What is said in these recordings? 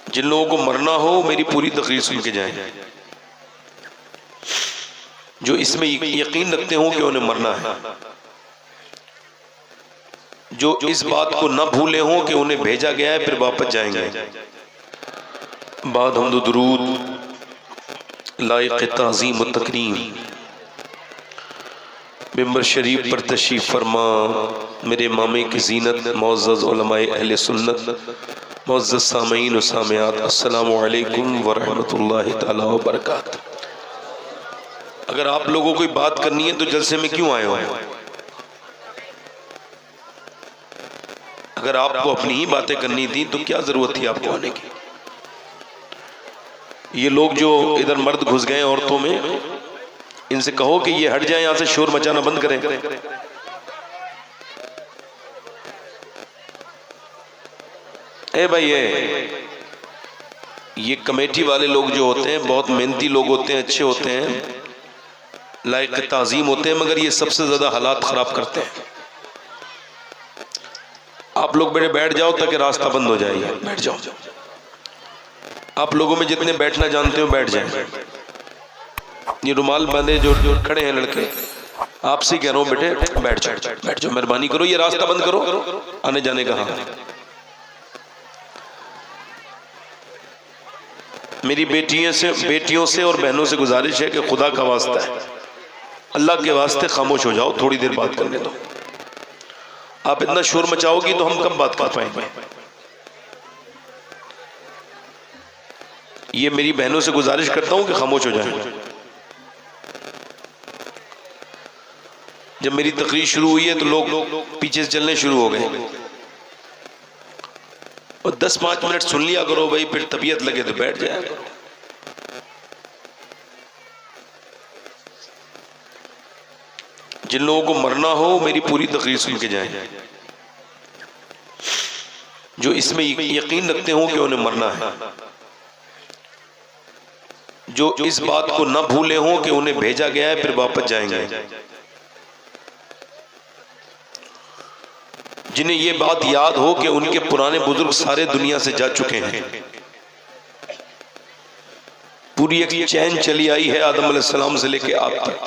जिन लोगों को मरना हो मेरी पूरी तकरीर सुन के जाएं, जो इसमें यकीन रखते हो कि उन्हें मरना है, जो इस बात को न भूले हो कि उन्हें भेजा गया है फिर वापस जाएंगे। बाद हम्दो दुरूद लायक ताज़ीम व तकरीम मिंबर शरीफ पर तशरीफ़ फरमा मेरे मामे की ज़ीनत मुअज़्ज़ज़ उलमाए अहले सुन्नत मुअज़्ज़ज़ सामीन व सामियात, अस्सलामु अलैकुम व रहमतुल्लाहि तआला व बरकातहू। अगर आप लोगों को बात करनी है तो जलसे में क्यों आए हो? अगर आपको अपनी ही बातें करनी थी तो क्या जरूरत थी आपको आने की? ये लोग जो इधर मर्द घुस गए औरतों में, इनसे कहो कि ये हट जाए, यहां से शोर मचाना बंद करें। ए भाई ये कमेटी वाले लोग जो होते हैं बहुत मेहनती लोग होते हैं, अच्छे होते हैं, लायक ताज़ीम होते हैं, मगर ये सबसे ज्यादा हालात खराब करते हैं। आप लोग बेटे बैठ जाओ ताकि रास्ता बंद हो जाए, बैठ जाओ। आप लोगों में जितने बैठना जानते हो बैठ जाए। ये रुमाल बांधे जो खड़े हैं लड़के, आपसे कह रहा हूं बेटे बैठ जाओ, बैठ जाओ, मेहरबानी करो, ये रास्ता बंद करो, आने जाने का। हाँ, मेरी बेटियों से और बहनों से गुजारिश है कि खुदा का वास्ता है, अल्लाह के वास्ते खामोश हो जाओ, थोड़ी देर बात करने दो। आप इतना शोर मचाओगी तो हम कब बात कर पाएंगे? ये मेरी बहनों से गुजारिश करता हूं कि खामोश हो जाए। जब मेरी तकरीर शुरू हुई है तो लोग पीछे से चलने शुरू हो गए, और 10-5 मिनट सुन लिया करो भाई, फिर तबीयत लगे तो बैठ जाया करो। जिन लोगों को मरना हो मेरी पूरी तकरीर सुन के जाएं, जो इसमें यकीन रखते हो कि उन्हें मरना है, जो इस बात को न भूले हो कि उन्हें भेजा गया है फिर वापस जाएंगे, जिन्हें ये बात याद हो कि उनके पुराने बुजुर्ग सारे दुनिया से जा चुके हैं। पूरी एक चैन चली आई है आदम अलैहिस्सलाम से लेके आप तक।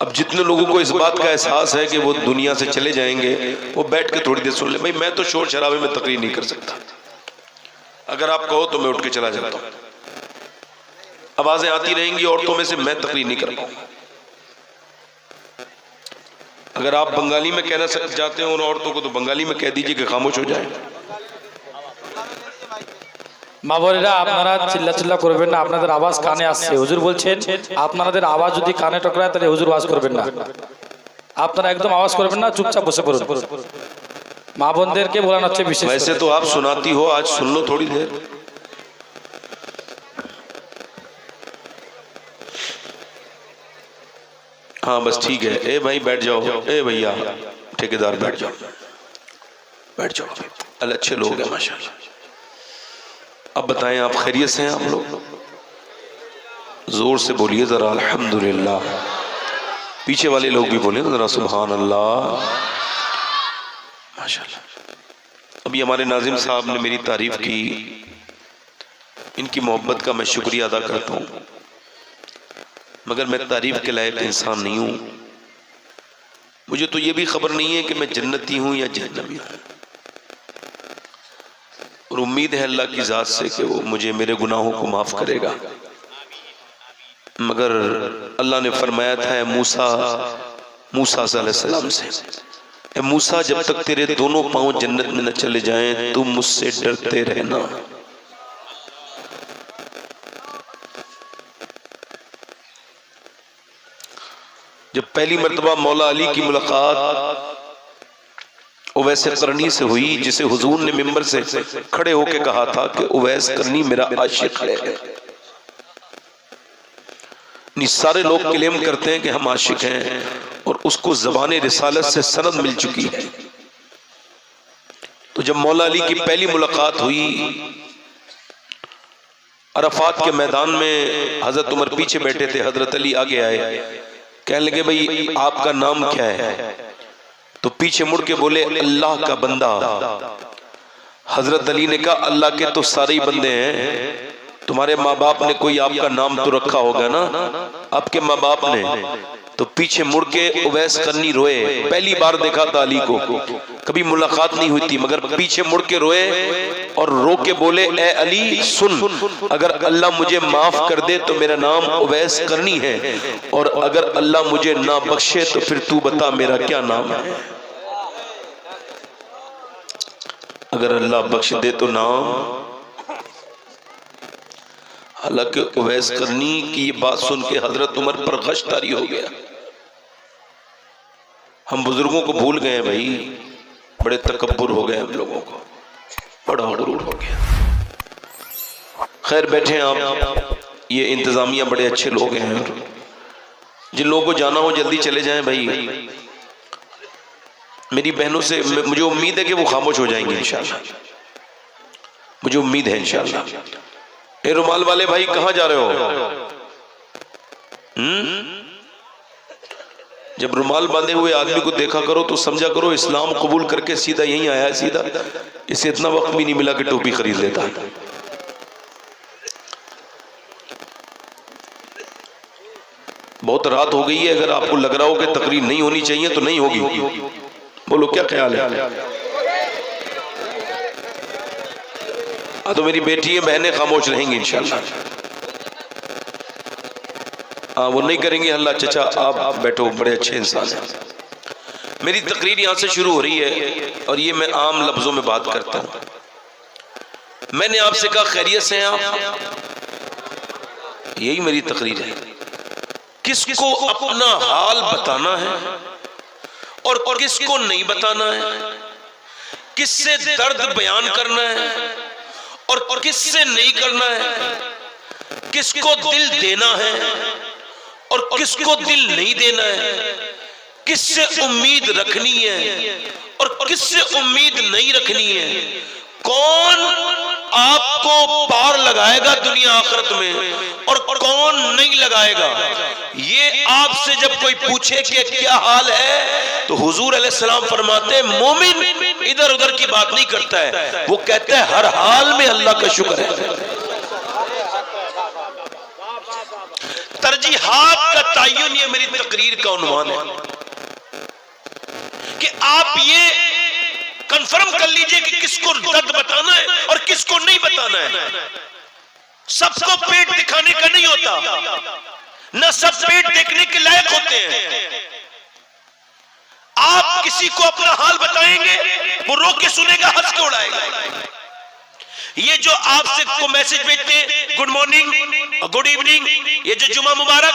अब जितने लोगों को इस बात का एहसास है कि वो दुनिया से चले जाएंगे, वो बैठ के थोड़ी देर सुन ले। भाई मैं तो शोर शराबे में तकरीर नहीं कर सकता, अगर आप कहो तो मैं उठ के चला जाता हूँ। आवाजें आती रहेंगी औरतों में से, मैं तकरीर नहीं कर पाऊंगा। अगर आप बंगाली में कहना चाहते हो उन औरतों को तो बंगाली में कह दीजिए कि खामोश हो जाए। মা বোনেরা আপনারা চিল্লা করবেন না, আপনাদের আওয়াজ কানে আসছে। হুজুর বলছেন আপনাদের আওয়াজ যদি কানে টকরায় তাহলে হুজুর ওয়াজ করবেন না। আপনারা একদম আওয়াজ করবেন না, চুপচাপ বসে পড়ুন। মা বোনদেরকে বলানো হচ্ছে বিশেষ। वैसे तो आप सुनाती हो, आज सुन लो थोड़ी देर। हाँ बस ठीक है। ए भाई बैठ जाओ, ए भैया ठेकेदार बैठ जाओ, बैठ जाओ। अल्लाह अच्छे लोग हैं माशाल्लाह। अब बताएं आप खैरियत से हैं आप लोग? जोर से बोलिए जरा अल्हम्दुलिल्लाह। पीछे वाले लोग भी बोले ना जरा सुभान अल्लाह माशाल्लाह। अभी हमारे नाजिम साहब ने मेरी तारीफ की, इनकी मोहब्बत का मैं शुक्रिया अदा करता हूँ, मगर मैं तारीफ के लायक इंसान नहीं हूँ। मुझे तो ये भी खबर नहीं है कि मैं जन्नती हूँ या जहन्नमी हूँ, और उम्मीद है अल्लाह की ज़ात से कि वो मुझे मेरे गुनाहों को माफ़ करेगा। मगर अल्लाह ने फरमाया था मूसा अलैहिस्सलाम से, ए मूसा जब तक तेरे दोनों पांव जन्नत में न चले जाएं तुम मुझसे डरते रहना। जब पहली मर्तबा मौला अली की मुलाकात उवैस करनी से हुई, जिसे हुजूर ने मिंबर से खड़े होकर कहा था कि उवैस करनी मेरा आशिक है। सारे लोग क्लेम करते हैं कि हम आशिक हैं, और उसको ज़बान रिसालत से सनद मिल चुकी है। तो जब मौला अली की पहली मुलाकात हुई, अरफात के मैदान में हजरत उमर पीछे बैठे थे, हजरत अली आगे आए, कहने लगे भाई आपका नाम क्या है? तो पीछे मुड़ के बोले अल्लाह का बंदा। हजरत अली ने कहा अल्लाह के तो सारे ही बंदे हैं, तुम्हारे माँ बाप ने कोई आपका नाम तो रखा होगा ना, आपके माँ बाप ने। तो पीछे मुड़ के उवैस करनी रोए। पहली बार देखा था अली को, कभी मुलाकात नहीं हुई थी, मगर पीछे मुड़ के रोए और रो के बोले ए अली सुन, अगर अल्लाह मुझे माफ कर दे तो मेरा नाम उवैस करनी है, और अगर अल्लाह मुझे ना बख्शे तो फिर तू बता मेरा क्या नाम है। अगर अल्लाह बख्श दे तो नाम। हालांकि उवैस करनी की ये बात सुन के हजरत उमर पर गश तारी हो गया। हम बुजुर्गों को भूल गए भाई, बड़े तकब्बुर हो गए हम लोगों को, बड़ा गुरूर हो गया। खैर बैठे आप, ये इंतजामिया बड़े अच्छे लोग हैं, जिन लोगों को जाना हो जल्दी चले जाएं भाई। मेरी बहनों से मुझे उम्मीद है कि वो खामोश हो जाएंगे इंशाल्लाह, मुझे उम्मीद है इंशाल्लाह। ए रुमाल वाले भाई कहां जा रहे हो? जब रुमाल बांधे हुए आदमी को देखा करो तो समझा करो इस्लाम कबूल करके सीधा यहीं आया है, सीधा। इसे इतना वक्त भी नहीं मिला कि टोपी खरीद लेता। बहुत रात हो गई है, अगर आपको लग रहा हो कि तकरीर नहीं होनी चाहिए तो नहीं होगी। बोलो क्या ख्याल है? तो मेरी बेटी है, बहनें खामोश रहेंगी इंशाल्लाह। हाँ वो नहीं करेंगे हल्ला। चचा आप बैठो, बड़े अच्छे इंसान हैं। मेरी तकरीर यहाँ से शुरू हो रही है और ये मैं आम लफ्जों में बात करता हूँ। मैंने आपसे कहा खैरियत से हैं आप, यही मेरी तकरीर है। किसको अपना हाल बताना है और किसको नहीं बताना है, किससे दर्द बयान करना है और किससे नहीं करना है, किसको दिल देना है और किसको दिल नहीं देना है, किससे उम्मीद रखनी है और किससे उम्मीद नहीं रखनी है, कौन आपको पार लगाएगा दुनिया आखिरत में और कौन नहीं लगाएगा। ये आपसे जब कोई पूछे कि क्या हाल है तो हुजूर अलैहिस्सलाम फरमाते हैं मोमिन इधर उधर की बात नहीं करता है, वो कहता है हर हाल में अल्लाह का शुक्र है। तरजीहात का तय्युन ये मेरी तकरीर का उन्वान है कि आप ये कंफर्म कर लीजिए कि किसको दर्द बताना है और किसको नहीं बताना है। सबको पेट दिखाने का नहीं होता, न सब पेट देखने के लायक होते हैं। आप किसी को अपना हाल बताएंगे वो रो के सुनेगा, हंस के उड़ाएगा। ये जो आपसे को मैसेज भेजते हैं गुड मॉर्निंग गुड इवनिंग, ये जो जुमा मुबारक,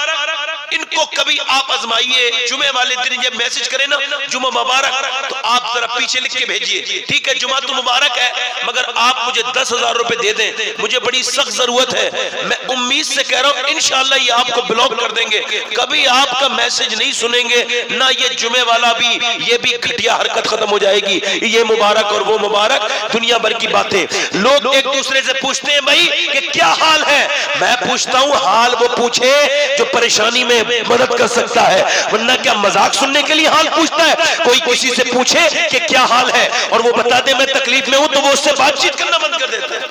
इनको कभी आप आजमाइए। जुमे वाले दिन ये मैसेज करें ना जुमा मुबारक, तो आप जरा पीछे लिख के भेजिए, ठीक है जुमा तो मुबारक है मगर आप मुझे 10,000 रुपए दे दें, मुझे बड़ी सख्त जरूरत है। मैं उम्मीद से कह रहा हूं इंशाल्लाह ये आपको ब्लॉक कर देंगे, कभी आपका मैसेज नहीं सुनेंगे ना। ये जुमे वाला भी, ये भी घटिया हरकत खत्म हो जाएगी। ये मुबारक और वो मुबारक, दुनिया भर की बातें। लोग एक दूसरे से पूछते हैं भाई कि क्या हाल है, मैं पूछता हूं हाल वो पूछे जो परेशानी में मदद कर सकता है, वरना क्या मजाक सुनने के लिए हाल पूछता है। कोई किसी से पूछे कि क्या हाल है और वो बता दे मैं तकलीफ में हूं तो वो उससे बातचीत करना बंद कर देता है।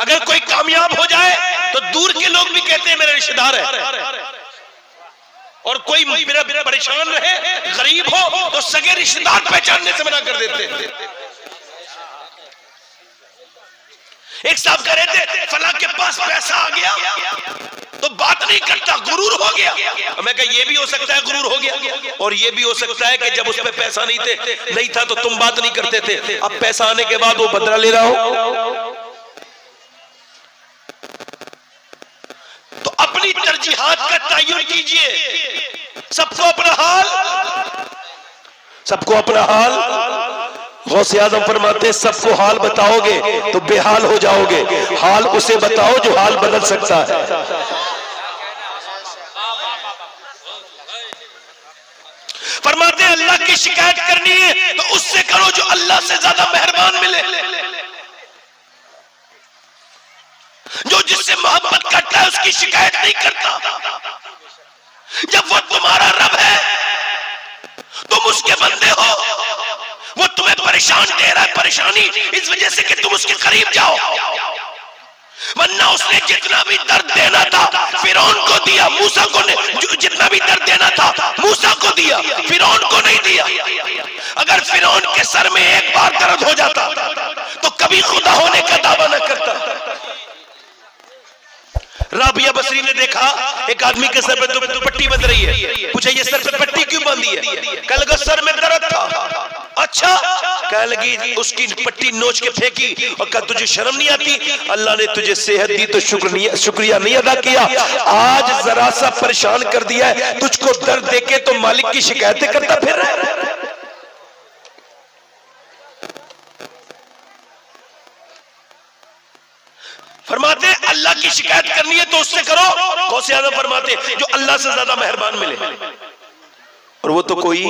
अगर कोई कामयाब हो जाए तो दूर के लोग भी कहते हैं मेरा रिश्तेदार है, और कोई मेरा परेशान रहे गरीब हो तो सगे रिश्तेदार पहचानने से मना कर देते हैं। एक साहब कह रहे थे फला के पास पैसा आ गया तो बात नहीं करता, गुरूर हो गया। मैं कहा ये भी हो सकता है गुरूर हो गया, और ये भी हो सकता है कि जब उसमें पैसा नहीं था तो तुम बात नहीं करते थे, अब पैसा आने के बाद वो बदला ले रहा हो। तो अपनी तरजीहात का तय्युन कीजिए। सबको अपना हाल, सबको अपना हाल। गौसे आज़म फरमाते सबको हाल बताओगे तो बेहाल हो जाओगे, हाल उसे बताओ जो हाल बदल सकता है। फरमाते अल्लाह की शिकायत करनी है तो उससे करो जो अल्लाह से ज्यादा मेहरबान मिले, जो जिससे मोहब्बत करता है उसकी शिकायत नहीं करता। जब वो तुम्हारा रब है तुम उसके बंदे हो, वो तुम्हें परेशान दे रहा है, परेशानी इस वजह से कि तुम उसके करीब जाओ, वरना उसने जितना भी दर्द देना था फिरौन को दिया, मूसा को नहीं, जितना भी दर्द देना था मूसा को दिया, फिरौन को नहीं दिया। अगर फिरौन के सर में एक बार दर्द हो जाता तो कभी खुदा होने का दावा न करता। राबिया बसरी ने देखा एक आदमी के सर पे तो पट्टी बंध रही है, पूछा ये सर पे पट्टी क्यों बांधी है? कह लगा सर में दर्द था। अच्छा, कह लगी उसकी पट्टी नोच के फेंकी और कहा तुझे शर्म नहीं आती? अल्लाह ने तुझे सेहत दी तो शुक्रिया नहीं अदा किया, आज जरा सा परेशान कर दिया है, तुझको दर्द देके तो मालिक की शिकायतें करता फिर रहा है। फरमाते अल्लाह की शिकायत करनी है तो उससे करो। गौसे आज़म फरमाते जो अल्लाह से ज्यादा मेहरबान मिले, और वो तो कोई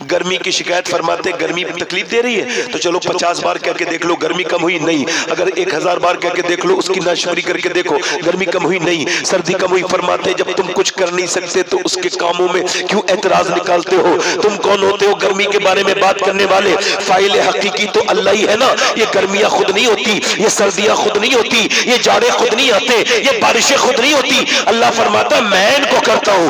गर्मी की शिकायत फरमाते गर्मी तकलीफ दे रही है तो चलो 50 बार कह के देख लो गर्मी कम हुई नहीं, अगर 1000 बार कह के देख लो उसकी नाशुक्री करके देखो गर्मी कम हुई नहीं, सर्दी कम हुई। फरमाते जब तुम कुछ कर नहीं सकते तो उसके कामों में क्यों एतराज निकालते हो? तुम कौन होते हो गर्मी के बारे में बात करने वाले? फाइल हकीकी तो अल्लाह ही है ना। ये गर्मियां खुद नहीं होती, ये सर्दियां खुद नहीं होती, ये जाड़े खुद नहीं आते, ये बारिशें खुद नहीं होती। अल्लाह फरमाता मैं इनको करता हूँ,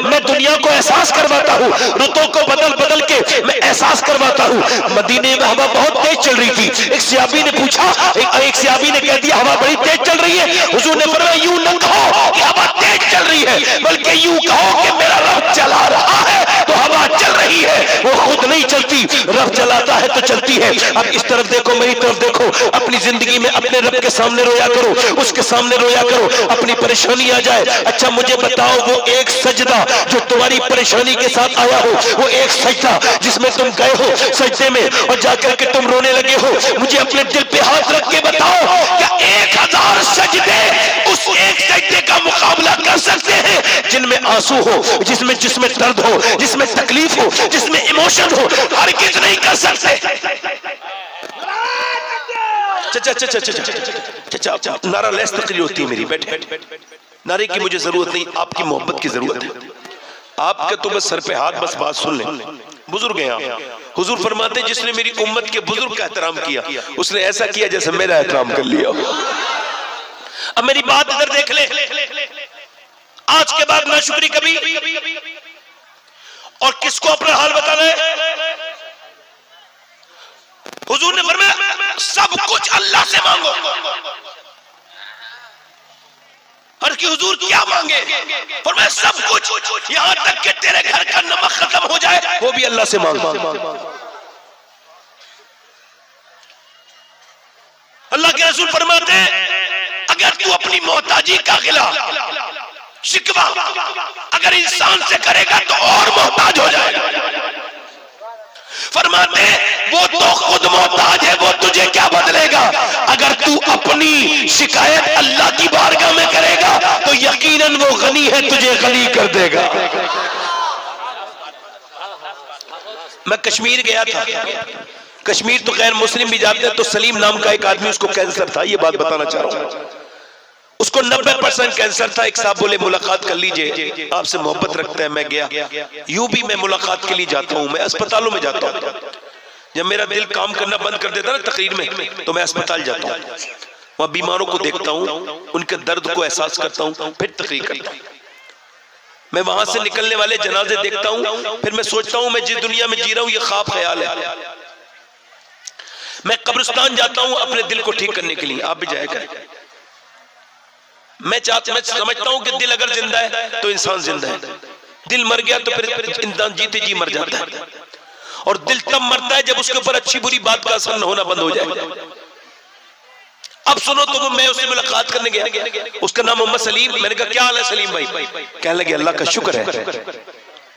मैं दुनिया को एहसास करवाता हूँ, रुतों को बदल बदल के मैं एहसास करवाता हूँ। मदीने में हवा बहुत तेज चल रही थी, एक सहाबी ने पूछा, एक सहाबी ने कह दिया हवा बड़ी तेज चल रही है। हुजूर ने फरमाया यूं न कहो कि हवा तेज चल रही है, बल्कि यूं कहो कि मेरा रब चला रहा है तो हवा चल रही है, वो खुद नहीं चलती, रब चलाता है तो चलती है। अब इस तरफ देखो, मेरी तरफ देखो, अपनी जिंदगी में अपने रब के सामने रोया करो, उसके सामने रोया करो, अपनी परेशानी आ जाए। अच्छा मुझे बताओ वो एक सजदा जो तुम्हारी परेशानी के साथ आया हो, वो एक सजदा जिसमें तुम गए हो सजदे में और जाकर के तुम रोने लगे हो, मुझे अपने दिल पे हाथ रख के बताओ क्या 1000 सजदे उस एक सजदे का मुकाबला कर सकते हैं जिनमें आंसू हो, जिसमें दर्द हो, जिसमें तकलीफ हो, जिसमें इमोशन हो? हर किस नहीं कर सकते। नारा लेस तकरीर होती है मेरी, बैठे नारे की मुझे जरूरत नहीं, आपकी मोहब्बत की जरूरत है। आपके तो बस सर पे हाथ, बस बात सुन लें। बुजुर्ग हैं आप। हुजूर फरमाते जिसने मेरी उम्मत के बुजुर्ग का एहतराम किया उसने ऐसा किया जैसे मेरा एहतराम कर लिया। अब मेरी बात इधर देख ले, आज के बाद नाशुक्री कभी, और किसको अपना हाल बताना है? हुजूर ने फरमाया सब कुछ अल्लाह से मांगो। और कि हुजूर क्या मांगे? फरमाया सब कुछ, यहां तक कि तेरे घर का नमक खत्म हो जाए वो भी अल्लाह से मांग। अल्लाह के रसूल फरमाते अगर तू अपनी मोहताजी का गिला शिकवा अगर इंसान से करेगा तो और मोहताज हो जाएगा। फरमाते वो तो खुद मोहताज है, वो तुझे क्या बदलेगा? अगर तू अपनी शिकायत अल्लाह की बारगाह में करेगा तो यकीनन वो गनी है, तुझे गनी कर देगा। मैं कश्मीर गया था, कश्मीर तो गैर मुस्लिम भी जाते हैं, तो सलीम नाम का एक आदमी, उसको कैंसर था, ये बात बताना चाह रहा हूं। उसको 90% कैंसर था। एक साहब बोले मुलाकात कर लीजिए, आपसे मोहब्बत रखता है। मैं गया, यूं भी मैं मुलाकात के लिए जाता हूं, मैं अस्पतालों में जाता हूं। जब मेरा दिल काम करना बंद कर देता ना तकरीर में, तो मैं अस्पताल जाता हूं, वहां बीमारों को देखता हूं, उनके दर्द को एहसास करता हूं, फिर तकरीर करता हूं। मैं वहां से निकलने वाले जनाजे देखता हूं, फिर मैं सोचता हूं मैं जिस दुनिया में जी रहा हूं ये ख्वाब ख्याल है। मैं कब्रिस्तान जाता हूं अपने दिल को ठीक करने के लिए, आप भी जाएगा। मैं समझता हूं कि दिल अगर जिंदा है तो इंसान जिंदा है, दिल मर गया तो फिर इंसान जीते जी मर जाता है। और दिल तब मरता है जब उसके ऊपर अच्छी बुरी बात का असर होना बंद हो जाए। अब सुनो, तो मैं उससे मुलाकात करने गया, उसका नाम मोहम्मद सलीम। मैंने कहा क्या हाल है सलीम भाई? कहने लगे अल्लाह का शुक्र है।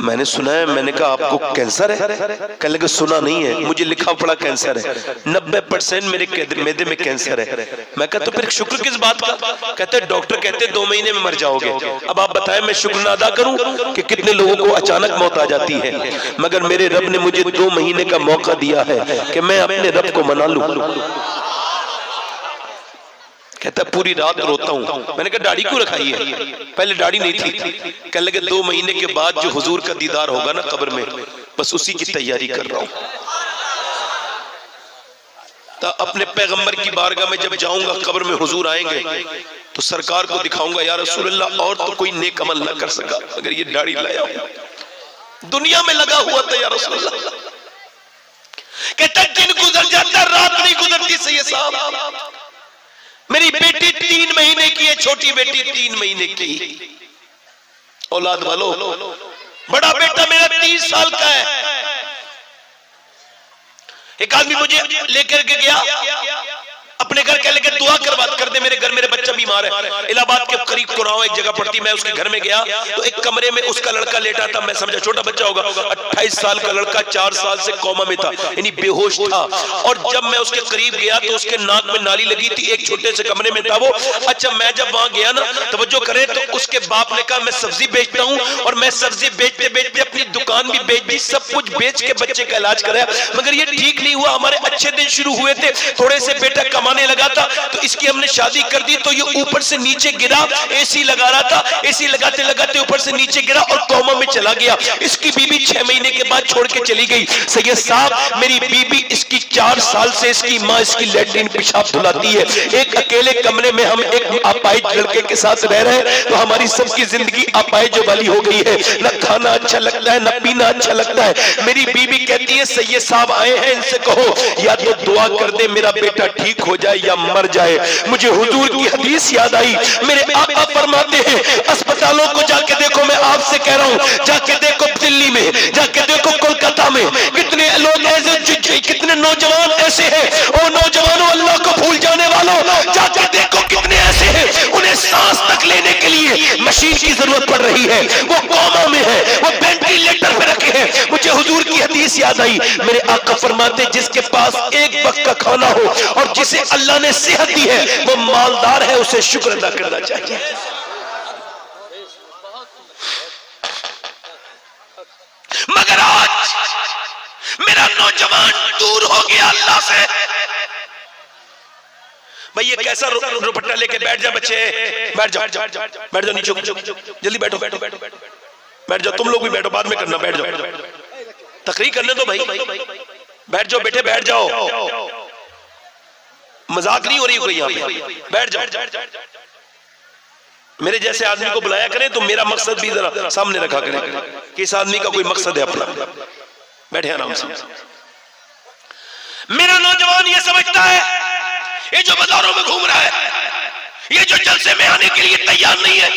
मैंने सुना है, मैंने कहा आपको कैंसर है? कहने लगे सुना नहीं है, मुझे लिखा पड़ा कैंसर है, 90% मेरे मैदे में कैंसर है। मैं कहा तो फिर शुक्र किस बात का? कहते डॉक्टर कहते 2 महीने में मर जाओगे। अब आप बताएं मैं शुक्र अदा करूं कि कितने लोगों को अचानक मौत आ जाती है, मगर मेरे रब ने मुझे 2 महीने का मौका दिया है कि मैं अपने रब को मना लूं। कहता पूरी रात रोता हूं। मैंने कहा दाढ़ी क्यों रखाई है? पहले दाढ़ी नहीं थी। कहने लगे 2 महीने के बाद जो हुजूर का दीदार होगा ना कब्र में, बस उसी की तैयारी कर रहा हूं। तो अपने पैगंबर की बारगाह में जब जाऊंगा, कब्र में हुजूर आएंगे तो सरकार को दिखाऊंगा, या रसूल अल्लाह और तो कोई नेक अमल ना कर सका अगर ये दाढ़ी लाया। दुनिया में लगा हुआ था या रसूल अल्लाह। कहता दिन गुजर जाता, रात नहीं गुजरती सैयद साहब। मेरी बेटी 3 महीने की है, छोटी बेटी 3 महीने की। औलाद वालों, बड़ा बेटा मेरा 30 साल का है। एक आदमी मुझे लेकर के गया अपने घर, कह लगे दुआ कर दे मेरे घर, मेरे बच्चा बीमार है। इलाहाबाद के करीब कुराओं एक जगह पड़ती, मैं उसके घर में गया तो एक कमरे में उसका लड़का लेटा था। मैं समझा छोटा बच्चा होगा, 28 साल का लड़का, 4 साल से कोमा में था, यानी बेहोश था। और जब मैं उसके करीब गया तो उसके नाक में नाली लगी थी, एक छोटे से कमरे में था वो। अच्छा, मैं जब वहां गया ना, तवज्जो करें, तो उसके बाप ने कहा मैं सब्जी बेचता हूं और मैं सब्जी बेचते बेचते अपनी दुकान भी बेच दी, सब कुछ बेच के बच्चे का इलाज कराया, मगर ये ठीक नहीं हुआ। हमारे अच्छे दिन शुरू हुए थे, थोड़े से बेटा कमाने लगा था तो इसकी हमने शादी कर दी, तो ये ऊपर से नीचे गिरा। एसी लगा रहा था, एसी लगाते लगाते ऊपर से नीचे गिरा और कोमा में चला गया। इसकी बीबी 6 महीने के बाद छोड़ के चली गई। सैयद साहब, मेरी बीबी इसकी 4 साल से इसकी माँ इसकी लैट्रिन पेशाब धुलाती है। एक अकेले कमरे में हम एक अपाहिज लड़के के साथ रह रहे हैं, तो हमारी सबकी जिंदगी अपाहिज वाली हो गई है। न खाना अच्छा लगता है, न पीना अच्छा लगता है। मेरी बीबी कहती है सैयद साहब आए हैं, इनसे कहो या तो दुआ कर दे मेरा बेटा ठीक हो जाए या मर जाए। मुझे हुजूर की हदीस याद आई, मेरे आका फरमाते हैं अस्पतालों को जाके देखो, मैं आपसे कह रहा हूं जाके देखो, दिल्ली में जाके देखो, कोलकाता में कितने लोग ऐसे, कितने नौजवान ऐसे हैं। ओ नौजवानों, अल्लाह को भूल जाने वालों, जाके देखो कितने ऐसे हैं, उन्हें सांस तक लेने के लिए मशीन की जरूरत पड़ रही है, वो कोमा में है, वो वेंटिलेटर पे रखे हैं। मुझे हुजूर की हदीस याद आई, मेरे आका फरमाते जिसके पास एक वक्त का खाना हो और जिसे अल्लाह ने सेहत दी है, वो मालदार है, उसे शुक्र अदा करना चाहिए। मगर आज मेरा नौजवान दूर हो गया अल्लाह से। भाई ये कैसा दुपट्टा लेके बैठ जा बच्चे, बैठ जाओ बैठ जाओ, नीचे जल्दी बैठो बैठो बैठो बैठ जाओ, तुम लोग भी बैठो, बाद में करना, बैठ जाओ, तकरीर करने दो भाई, बैठ जाओ बेटे बैठ जाओ, मजाक नहीं हो रही कोई यहाँ पे, बैठ जाओ। मेरे जैसे आदमी को बुलाया करें तो मेरा मकसद भी जरा सामने रखा करें कि इस आदमी का कोई मकसद है अपना। बैठे आराम से। मेरा नौजवान ये समझता है, ये जो बाजारों में घूम रहा है, ये जो जलसे में आने के लिए तैयार नहीं है,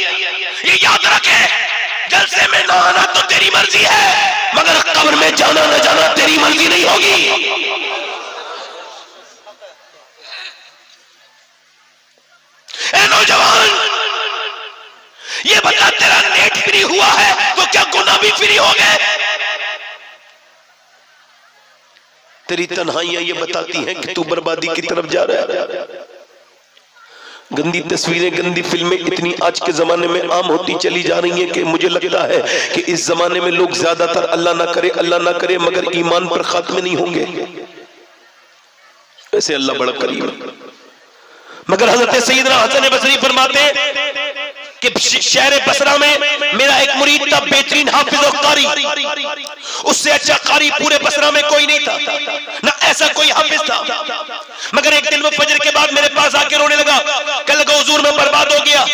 ये याद रखे जलसे में ना आना तो तेरी मर्जी है, मगर कब्र में जाना न जाना तेरी मर्जी नहीं होगी। ए नौजवान, ये बता तेरा नेट फ्री हुआ है तो क्या गुनाह भी फ्री हो गए? तेरी तन्हाइयां ये बताती हैं कि तू बर्बादी की तरफ जा रहा है। गंदी तस्वीरें, गंदी फिल्में इतनी आज के जमाने में आम होती चली जा रही हैं कि मुझे लगता है कि इस जमाने में लोग ज्यादातर अल्लाह ना करे मगर ईमान पर खात्मे नहीं होंगे। ऐसे अल्लाह बड़ा करीम। मगर हजरत सैयदना हसन बसरी फरमाते कि शहर बसरा में मेरा एक मुरीद था, बेहतरीन हाफिज और कारी, उससे अच्छा कारी पूरे बसरा में कोई नहीं था, ना ऐसा कोई हाफिज था। मगर एक दिन वो फजर के बाद मेरे पास आके रोने लगा, कहने लगा हुजूर मैं बर्बाद हो गया।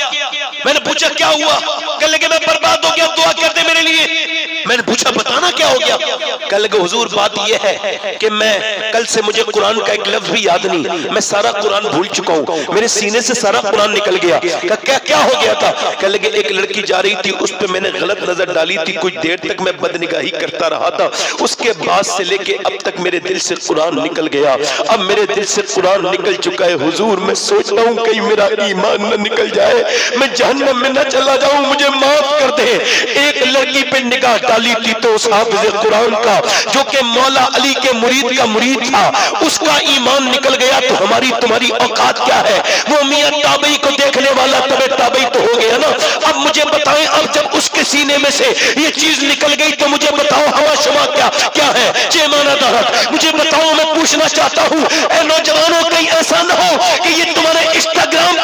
मैंने पूछा क्या हुआ? कहने लगे मैं बर्बाद हो गया, दुआ कर दे मेरे लिए। मैंने पूछा बताना क्या हो गया? कहने लगे हुजूर बात यह है कि मैं कल से मुझे कुरान का एक लफ्ज भी याद नहीं, मैं सारा कुरान भूल चुका हूँ, मेरे सीने से सारा कुरान निकल गया। क्या क्या हो गया था? कहने लगे एक लड़की जा रही थी, उस पर मैंने गलत नजर डाली थी, कुछ देर तक मैं बदनिगाही करता रहा था, उसके बाद से लेके अब तक मेरे दिल से कुरान निकल गया। अब मेरे दिल से कुरान निकल चुका है हुजूर, मैं सोचता हूँ कहीं मेरा ईमान न निकल जाए, मैं जहन्नम में न चला जाऊं, मुझे माफ कर दे। एक लड़की पे निगाह डाली थी तो उस हाफिज कुरान का जो कि मौला अली के मुरीद का मुरीद था, उसका ईमान निकल गया, तो हमारी तुम्हारी औकात क्या है? वो मियां ताबई को देखने वाला तबे ताबई तो हो गया ना। अब मुझे बताएं, अब जब उसके सीने में से ये चीज निकल गई तो मुझे बताओ हवा शमा क्या है? जेमाना दहत मुझे बताओ। मैं पूछना चाहता हूँ ए नौजवानों, कहीं ऐसा ना हो कि ये तुम्हारे इंस्टाग्राम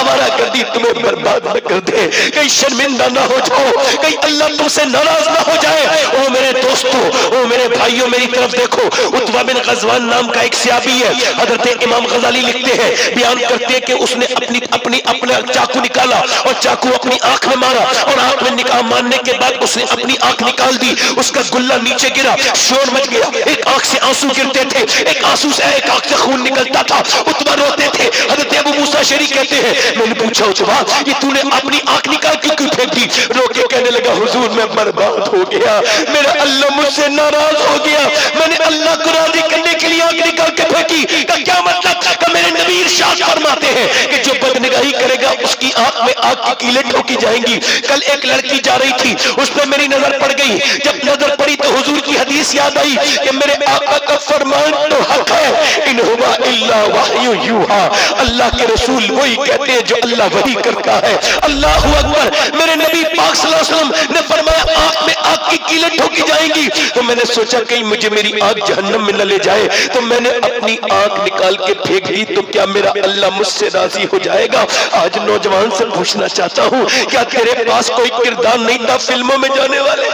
आवारा गर्दी तुम्हें बर्बाद न कर दे, कहीं शर्मिंदा ना हो जाओ, कहीं अल्लाह तुमसे नाराज ना हो जाए। ओ मेरे दोस्तों, ओ मेरे भाइयों, मेरी तरफ देखो। उत्बा बिन गज़वान नाम का एक सहाबी है, हजरत इमाम गजाली लिखते हैं, बयान करते हैं कि उसने अपना चाकू निकाला और चाकू अपनी आंख में मारा और आंख में निकाह मारने के बाद उसने अपनी आंख निकाल दी, उसका गुल्ला नीचे गिरा, शोर मच गया, एक आंख से आंसू गिरते थे, एक आंसू से एक आंख से खून निकलता था। उत्बा रोते थे। हजरत अबू मूसा शरी कहते हैं, मैंने पूछा उत्बा ये तूने अपनी आंख निकाल क्यों फेंक दी? रो के कहने लगा, हुजूर मैं बर्बाद हो गया, मेरा अल्लाह मुझसे नाराज हो गया, मैंने अल्लाह को राजी करने के लिए आंख निकाल के फेंकी। का क्या मतलब? का मेरे नबी इरशाद फरमाते हैं कि जो बदनिगाही करेगा उसकी आंख में आग की कीलें ठोकी जाएंगी। कल एक लड़की जा रही थी, उस पर मेरी नजर पड़ गई, जब नजर पड़ी तो हुजूर की हदीस याद आई कि मेरे आका का फरमान तो हक है, इन हुवा इल्ला वहयु यूहा, अल्लाह के रसूल वही कहते हैं जो अल्लाह वही करता है। अल्लाहु अकबर। मेरे नबी पाक सल्लल्लाहु अलैहि वसल्लम ने फरमाया आंख में आग की कीलें ठोकी जाएंगी। तो मैंने सोचा कहीं मुझे मेरी आंख जहन्नम में न ले जाए, तो मैंने अपनी आंख निकाल के फेंक दी, तो क्या मेरा अल्लाह मुझसे राजी हो जाएगा? आज नौजवान से पूछना चाहता हूँ, क्या तेरे पास कोई किरदार नहीं था फिल्मों में जाने वाले?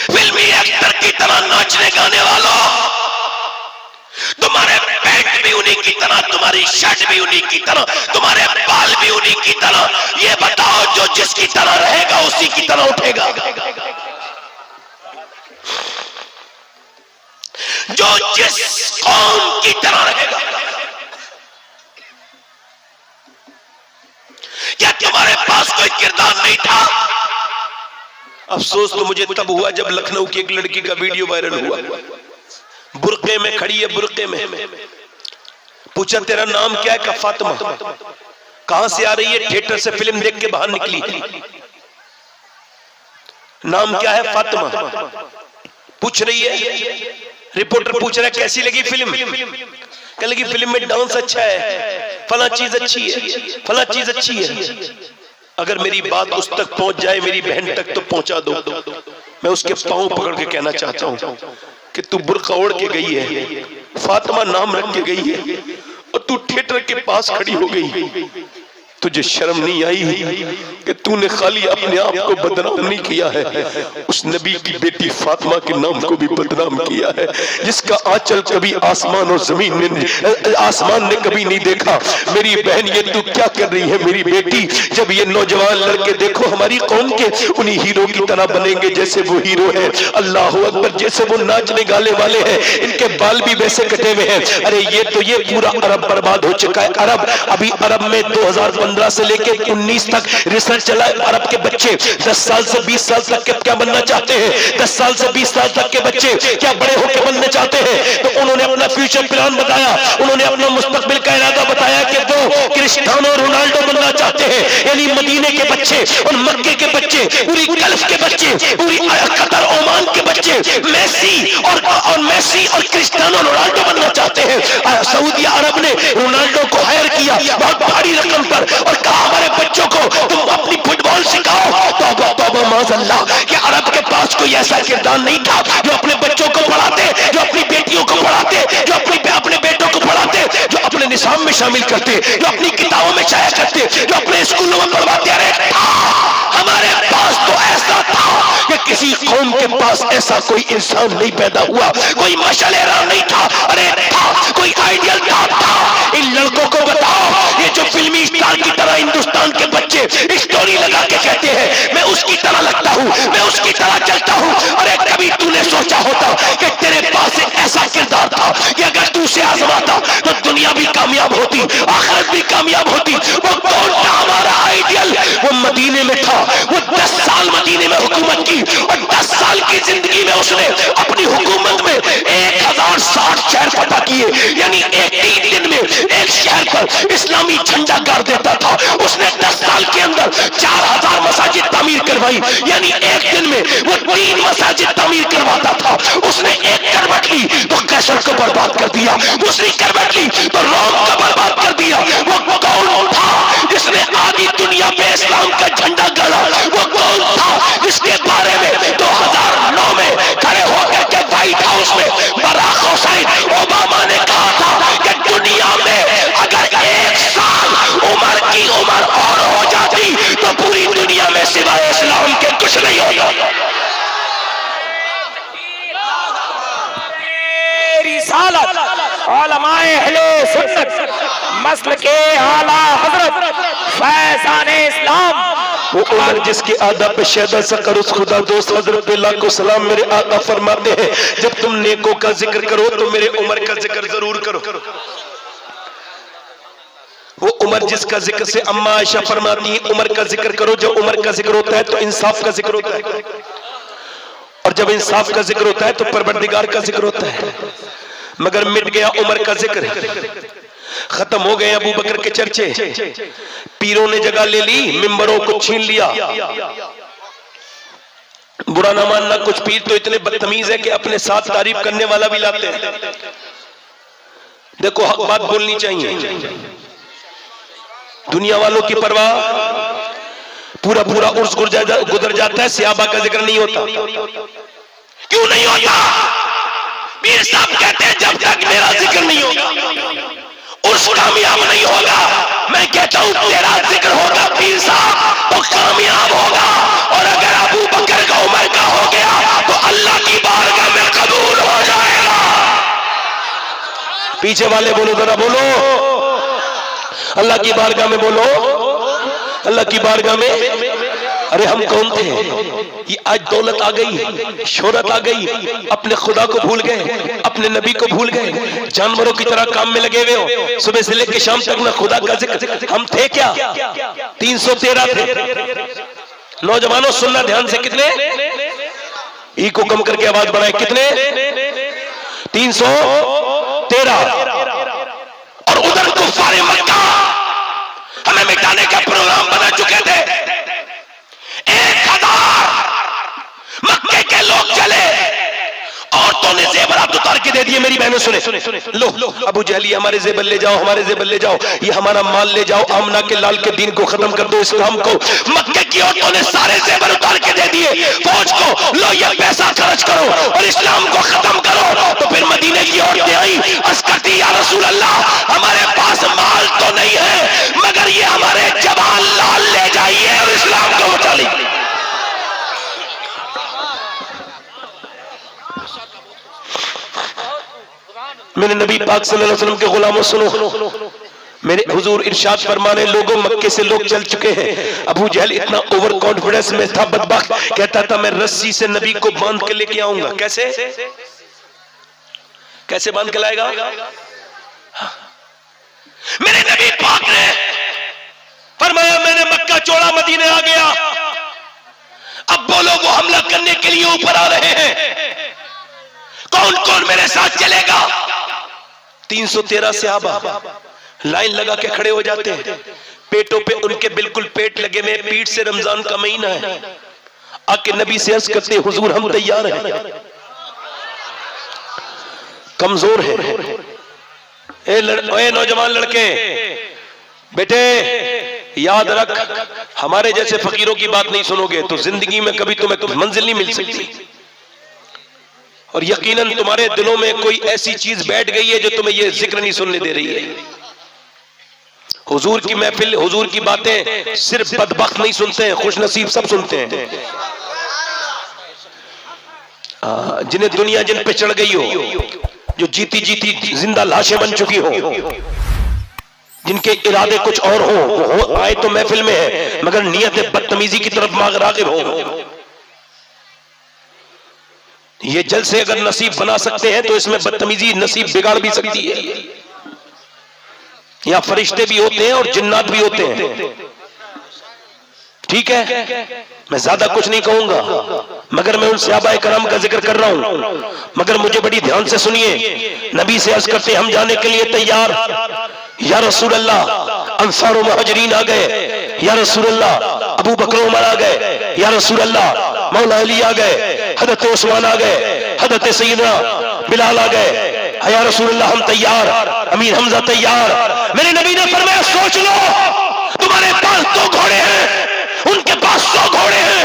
फिल्मी एक्टर की तरह नाचने गाने वालों, तुम्हारे पैंट भी उन्हीं की तरह, तुम्हारी शर्ट भी उन्हीं की तरह, तुम्हारे बाल भी उन्हीं की तरह। ये बताओ जो जिसकी तरह रहेगा उसी की तरह उठेगा। जो जिस कौम की तरह रहेगा। क्या तुम्हारे पास कोई किरदार नहीं था? अफसोस तो मुझे तब हुआ जब लखनऊ की एक लड़की का वीडियो वायरल हुआ, बुर्के में खड़ी है, बुर्के में। पूछा तेरा नाम क्या है? का फातिमा। कहां से आ रही है? थिएटर से फिल्म देख के बाहर निकली। नाम क्या है? फातिमा। पूछ रही है, रिपोर्टर पूछ रहा है कैसी लगी फिल्म? कहने लगी फिल्म में डांस अच्छा है, फला चीज अच्छी है, फला चीज अच्छी है। अगर मेरी बात उस तक पहुंच जाए, मेरी बहन तक, तो पहुंचा दो। मैं उसके पांव पकड़ के कहना चाहता हूं कि तू बुर्का ओढ़ के गई है, फातिमा नाम रख के गई है, और तू थिएटर के पास खड़ी हो गई। तुझे शर्म नहीं आई कि तूने खाली अपने आप को बदनाम नहीं किया है, उस नबी की बेटी फातिमा के नाम को भी बदनाम किया है, जिसका आंचल कभी आसमान और जमीन ने, आसमान ने कभी नहीं देखा। मेरी बहन ये तू क्या कर रही है मेरी बेटी? जब ये नौजवान लड़के देखो हमारी कौम के उन्हीं हीरो की तरह बनेंगे जैसे वो हीरो है। अल्लाह अकबर। जैसे वो नाचने गाने वाले हैं, इनके बाल भी वैसे कटे हुए हैं। अरे ये तो ये पूरा अरब बर्बाद हो चुका है। अरब अभी अरब में 2015 से लेके 19 तक रिसर्च चला। अरब के बच्चे 10 साल से 20 साल तक के क्या बनना चाहते हैं? 10 साल से 20 साल तक के बच्चे क्या बड़े होकर बनने चाहते हैं? तो उन्होंने अपना फ्यूचर प्लान बताया, उन्होंने अपना मुस्तकबिल का इरादा बताया कि वो क्रिस्टियानो रोनाल्डो बनना चाहते हैं। यानी मदीने के बच्चे और मक्के के बच्चे, पूरी गल्फ के बच्चे, पूरी कतर ओमान के बच्चे मेसी और क्रिस्टियानो रोनाल्डो बनना चाहते हैं। सऊदी अरब ने रोनाल्डो को हायर किया बहुत भारी रकम पर और कहा हमारे बच्चों को तुम अपनी फुटबॉल सिखाओ। तौबा तौबा माज़अल्लाह, कि अरब के पास कोई ऐसा किरदार नहीं था जो अपने बच्चों को पढ़ाते, जो अपनी बेटियों को पढ़ाते, जो अपने बेटों को पढ़ाते, जो अपने निसाब में शामिल करते, जो अपनी किताबों में शाया करते, जो अपने स्कूलों में पढ़वाते। अरे हमारे पास तो ऐसा था कि किसी कौम के पास ऐसा कोई इंसान नहीं पैदा हुआ, कोई मशालेरा नहीं था। अरे था, कोई आइडियल था। इन लड़कों को बताओ, ये जो फिल्मी स्टार की तरह हिंदुस्तान के बच्चे स्टोरी लगा के कहते हैं मैं उसकी तरह लगता हूँ, मैं उसकी तरह चलता हूँ। अरे कभी तूने सोचा होता कि तेरे पास एक ऐसा किरदार था कि अगर तू उसे आजमाता तो दुनिया भी कामयाब होती, आखिरत भी कामयाब होती। वो कौन था हमारा आइडियल? वो मदीने में था। वो 10 साल मदीने में हुकूमत की और 10 साल की जिंदगी में उसने अपनी हुकूमत में 1060 शहर फतह किए। यानी एक ही दिन में एक शहर पर इस्लामी झंडा गाड़ देता था। उसने 10 साल के अंदर 4000 मसाजिद तामीर करवाई। यानी एक दिन में वो 3 मसाजिद तामीर करवाता था। उसने एक करवट ली तो कैसर को बर्बाद कर दिया, दूसरी करवट ली तो रोम को बर्बाद कर दिया। वो कौन था जिसने आधी दुनिया पे इस्लाम का झंडा गाड़ा? वो कौन था जिसके बारे में 2009 में खड़े होकर के व्हाइट हाउस में बराक हुसैन ओबामा ने कहा था कि दुनिया में अगर सिवाय इस्लाम के कुछ नहीं होगा। रिसालत उलमाए अहले सुन्नत मसल के आला हजरत फैजान इस्लाम वो उमर जिसकी आदा पे शहदा सकर उस खुदा दोस्त हजरत लाखों सलाम मेरे आका फरमाते हैं, जब तुम नेकों का जिक्र करो तो मेरे उमर का जिक्र जरूर करो। वो उमर जिसका जिक्र से अम्मा आयशा फरमाती है उमर का जिक्र करो, जब उमर का जिक्र होता है तो इंसाफ का जिक्र होता है, और जब इंसाफ का जिक्र होता है तो परवरदिगार का जिक्र होता है। मगर मिट गया उमर का जिक्र, खत्म हो गए अबू बकर के चर्चे, पीरों ने जगह ले ली, मिंबरों को छीन लिया। बुरा ना मानना, कुछ पीर तो इतने बदतमीज है कि अपने साथ तारीफ करने वाला भी लाते हैं। देखो, हक बात बोलनी चाहिए। दुनिया वालों की परवाह, पूरा पूरा उर्स गुजर जाता है, सहाबा का जिक्र नहीं होता। क्यों नहीं होता? पीर साहब कहते हैं जब तक मेरा जिक्र नहीं होगा उर्स कामयाब नहीं होगा। मैं कहता हूं तेरा जिक्र होगा पीर साहब तो कामयाब होगा, और अगर अबू बकर का उमर का हो गया तो अल्लाह की बारगाह में कबूल हो जाएगा। पीछे वाले बोलो, जरा बोलो, अल्लाह की बारगाह में बोलो, अल्लाह की बारगाह में। अरे हम कौन थे? ये आज दौलत आ गई, शोहरत आ गई, अपने खुदा को भूल गए, अपने नबी को भूल गए, जानवरों की तरह काम में लगे हुए हो, सुबह से लेकर शाम तक ना खुदा का जिक्र। हम थे क्या? 313 थे। नौजवानों सुनना ध्यान से, कितने? ई को कम करके आवाज बढ़ाए, कितने? 313। और उधर कुफारे मक्का हमें मिटाने का प्रोग्राम बना चुके थे। 1000 मक्के के लोग चले, औरतों ने जेवरात उतार के दे दिए। मेरी बहनों सुने, लो अबू जहली हमारे जेबर ले जाओ, हमारे जेबर ले जाओ, ये हमारा माल ले जाओ, आमना के लाल के दीन को खत्म कर दो, इस्लाम को। मक्के की औरतों ने सारे जेवर उतार के दे दिए फौज को, लो ये पैसा खर्च करो और इस्लाम को खत्म करो। तो फिर मदीने की औरतें आई, अर्ज करती या रसूल अल्लाह, हमारे पास माल तो नहीं है मगर ये हमारे जवान लाल ले जाइए और इस्लाम को बचा लीजिए। मेरे नबी पाक सल्लल्लाहु अलैहि वसल्लम के गुलामों सुनो, मेरे हुजूर इरशाद फरमाने, लोगों मक्के से लोग चल चुके हैं। अबू जहल इतना ओवर कॉन्फिडेंस में था, बदबख्त, कहता था मैं रस्सी से नबी को बांध के लेके आऊंगा। कैसे कैसे बांध के लाएगा? मेरे नबी पाक ने फरमाया मैंने मक्का छोड़ा, मदीने आ गया। अब बोलो वो हमला करने के लिए ऊपर आ रहे हैं, कौन कौन मेरे साथ चलेगा? 313 सहाबा लाइन लगा के खड़े हो जाते हैं, पेटों पे उनके बिल्कुल पेट लगे हुए, पीठ से रमजान का महीना है। आके नबी से अर्ज करते हुजूर हम तैयार हैं, कमजोर है। ए नौजवान लड़के, बेटे याद रख, हमारे जैसे फकीरों की बात नहीं सुनोगे तो जिंदगी में कभी तुम्हें मंजिल नहीं मिल सकती। और यकीनन तुम्हारे दिलों में कोई ऐसी चीज बैठ गई है जो तुम्हें ये जिक्र नहीं सुनने दे रही है। हुजूर की महफिल, हुजूर की बातें सिर्फ बदबख्त नहीं सुनते हैं, खुशनसीब सब सुनते हैं। जिन्हें दुनिया जिन पे चढ़ गई हो, जो जीती जीती जिंदा लाशें बन चुकी हो, जिनके इरादे कुछ और हो, वो आए तो महफिल में है मगर नियत बदतमीजी की तरफ राग़िब हो। ये जल से अगर नसीब बना सकते हैं तो इसमें बदतमीजी नसीब बिगाड़ भी सकती है। यहाँ फरिश्ते भी होते हैं और जिन्नात भी होते हैं, ठीक है। मैं ज्यादा कुछ नहीं कहूंगा मगर मैं उन सहाबाए कराम का जिक्र कर रहा हूं। मगर मुझे बड़ी ध्यान से सुनिए, नबी से अर्ज करते हम जाने के लिए तैयार। या रसूल अल्लाह, अंसार और मुहाजिरीन आ गए। या रसूल अल्लाह, अबू बकर उमर आ गए। या रसूल अल्लाह, मौला अली आ गए, हजरत उस्मान आ गए, हजरत सैयदना बिलाल आ गए। या रसूल अल्लाह हम तैयार, अमीर हमजा तैयार। मेरे नबी ने फरमाया सोच लो, तुम्हारे पास 2 घोड़े हैं, उनके पास 100 घोड़े हैं।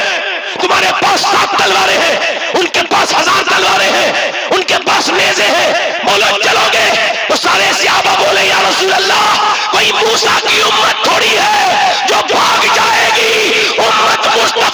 तुम्हारे पास 7 तलवारें हैं, उनके पास 1000 तलवारें हैं। उनके पास नेज़े हैं। बोलो चलोगे? तो सारे सहाबा बोले या रसूल अल्लाह, कोई मूसा की उम्मत थोड़ी है जो भाग जाएगी, उम्मत मुस्तकिल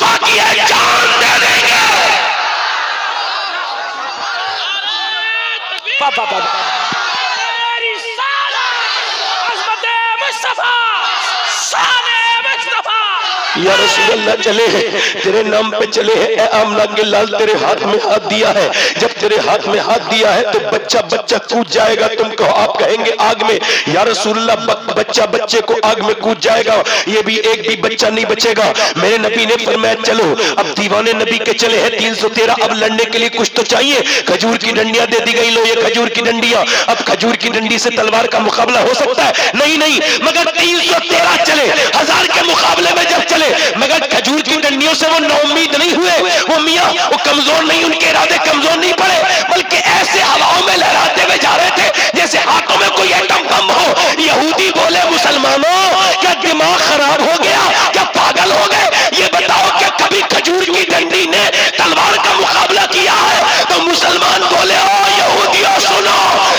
या रसूल अल्लाह चले हैं, तेरे नाम पे चले हैं। ए आमना के लाल तेरे हाथ में हाथ दिया है, जब तेरे हाथ में हाथ दिया है तो बच्चा बच्चा कूद जाएगा। तुम कहो, आप कहेंगे आग में, या रसूल अल्लाह बच्चा बच्चे को आग में कूद जाएगा, ये भी एक भी बच्चा नहीं बचेगा। मेरे नबी ने फरमाया चलो। अब दीवाने नबी के चले हैं 313। अब लड़ने के लिए कुछ तो चाहिए। खजूर की डंडियां दे दी गई, लो ये खजूर की डंडियां। अब खजूर की डंडी से तलवार का मुकाबला हो सकता है? नहीं नहीं, मगर 313 चले। 1000 के मुकाबले में जब चले, मगर खजूर की डंडियों से वो नाउम्मीद नहीं हुए। वो मियां वो कमजोर नहीं, उनके इरादे कमजोर नहीं पड़े, बल्कि ऐसे हवाओं में लहराते हुए जा रहे थे जैसे हाथों में कोई एटम बम हो। यहूदी बोले, मुसलमानों क्या दिमाग खराब हो गया, क्या पागल हो गए? ये बताओ क्या कभी खजूर की डंडी ने तलवार का मुकाबला किया है? तो मुसलमान बोले, ओ यहूदियों सुनो,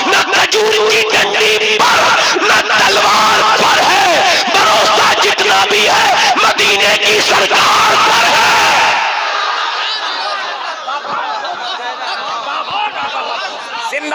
न खजूर की डंडी पर न तलवार पर है, भरोसा जितना भी है मदीने की सरकार पर है।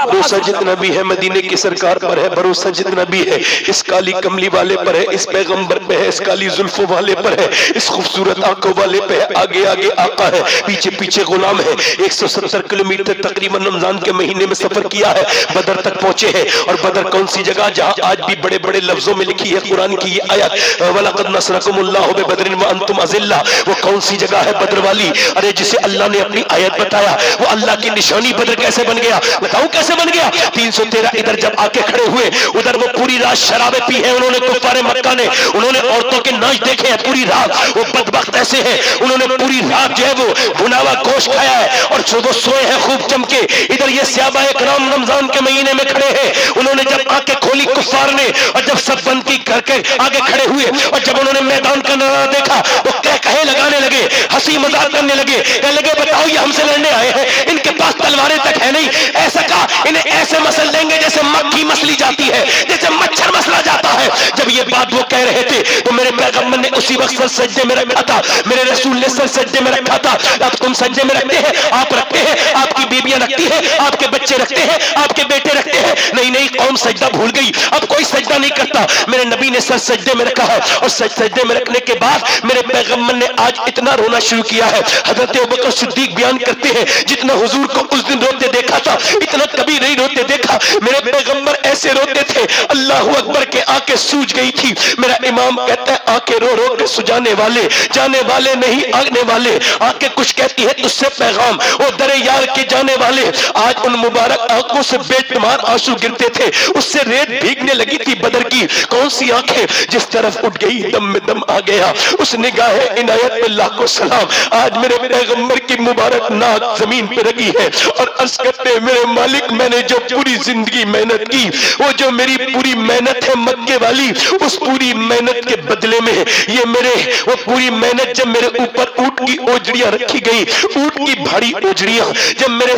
भरोसा जितना भी है मदीने की सरकार पर है, भरोसा जितना भी है इस काली कमली वाले पर है, इस पैगंबर पे है, इस काली जुल्फों वाले पर है, इस खूबसूरत आंखों वाले पे है। आगे आगे आका है, पीछे पीछे गुलाम है। 170 किलोमीटर तकरीबन रमजान के महीने में सफर किया है, बदर तक पहुंचे हैं। और बदर कौन सी जगह जहां आज भी बड़े बड़े लफ्जों में लिखी है कुरान की ये आयत, वलक़द नसरकुमुल्लाहु बिबदरिन व अंतुम अज़िल्ला। वो कौन सी जगह है बदर वाली? अरे जिसे अल्लाह ने अपनी आयत बताया, वो अल्लाह की निशानी बदर कैसे बन गया? बताओ कैसे बन गया? 313 इधर जब आके खड़े हुए, उधर वो पूरी रात शराबें पी है उन्होंने, कुफ्फारे मक्का ने। उन्होंने औरतों के नाच देखे हैं पूरी रात। वो बदबख्त ऐसे हैं, उन्होंने पूरी रात जो है वो भुना गोश्त खाया है और वो सोए हैं खूब जम के। इधर ये सहाबाए किराम रमजान के महीने में खड़े हैं, उन्होंने जब आंखें खोली कुफ्फार ने, और जब सब बंद की करके आगे खड़े हुए, और जब उन्होंने मैदान का नजारा देखा, वो कहे लगाने लगे, हंसी मजाक करने लगे, कहने लगे बताओ ये हमसे लड़ने आए हैं, इनके पास तलवारें तक है नहीं। ऐसा कहा, इन्हें ऐसे मसल देंगे जैसे मक्खी मसली जाती है, जैसे मच्छर मसला जाता है। जब ये बात वो कह रहे थे तो मेरे पैगंबर ने उसी वक्त सर सज्जे में रखा था, मेरे रसूल ने सर सज्जे में रखा था। अब तुम सज्जे में रखते हैं, आप रखते हैं, आपकी बीबियां रखती हैं, आपके बच्चे रखते हैं, आपके बेटे रखते हैं। नहीं नहीं, कौम सजदा भूल गई, अब कोई सजदा नहीं करता। मेरे नबी ने सर सज्जे में रखा है, और सज्जे में रखने के बाद मेरे पैगंबर ने आज इतना रोना शुरू किया है। हजरत अबू बकर सिद्दीक बयान करते हैं, जितना हुजूर को उस दिन रोते देखा था, इतना कभी नहीं रोते देखा। मेरे पैगंबर ऐसे रोते थे, अल्लाह अकबर के आंखें सूज गई थी। मेरा इमाम कहता है आंखें रो रो के सुजाने वाले, जाने वाले नहीं आने वाले। आंखें कुछ कहती है तुझसे पैगाम, वो दरे यार के जाने वाले। आज उन मुबारक आंखों से बेशुमार आंसू गिरते थे, उससे रेत भीगने लगी थी बदर की। कौन सी आंखें? जिस तरफ उठ गई दम में दम आ गया। उस निगाह इनायत पे लाखों सलाम। आज मेरे पैगंबर की मुबारक नाक जमीन पे लगी है, और अर्ज करते हैं मेरे मालिक, मैंने जो पूरी जिंदगी मेहनत की, वो जो मेरी पूरी मेहनत है मक्के वाली, उस पूरी मेहनत के बदले में ये मेरे वो पूरी मेहनत जब मेरे ऊपर ऊंट की ओजड़ियां रखी गई, ऊंट की भारी ओजड़ियां, जब मेरे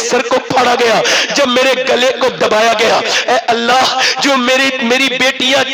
सर को फाड़ा गया, जब मेरे गले को दबाया गया, ऐ अल्लाह जो मेरी बेटियां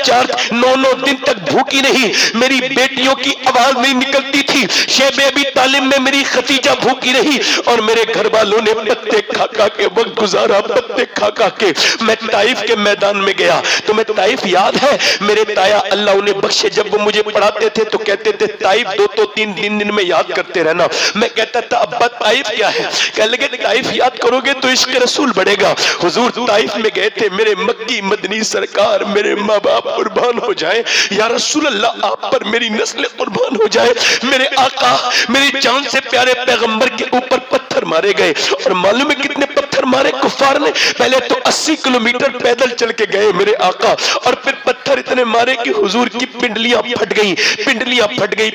9 दिन तक भूखी नहीं, मेरी बेटियों की आवाज नहीं निकलती थी। शेब अबी तालिब में मेरी खतीजा भूखी रही, और मेरे घर वालों ने पत्ते खा खा के वक्त गुजारा, पत्ते खा खा के। मैं ताइफ के मैदान में गया, तुम्हें ताइफ याद है? मेरे ताया अल्लाह उन्हें बख्शे, जब वो मुझे पढ़ाते थे तो कहते थे ताइफ 2-3 दिन में याद करते रहना। मैं कहता था अब्बा ताइफ क्या है? कह लगे ताइफ याद करोगे तो इश्क रसूल बढ़ेगा। हुजूर ताइफ में गए थे, मेरे मक्की मदनी सरकार, मेरे माँ बाप कुर्बान हो जाए, या रसूल अल्लाह आप पर मेरी नस्ल कुर्बान हो जाए। मेरे आका, मेरी जान से प्यारे पैगंबर के ऊपर पत्थर मारे गए, और मालूम है कितने पत्थर मारे कुफार ने? पहले तो 80 किलोमीटर पैदल चल के गए मेरे आका, और फिर पत्थर इतने मारे कि हुजूर की पिंडलियां फट गई,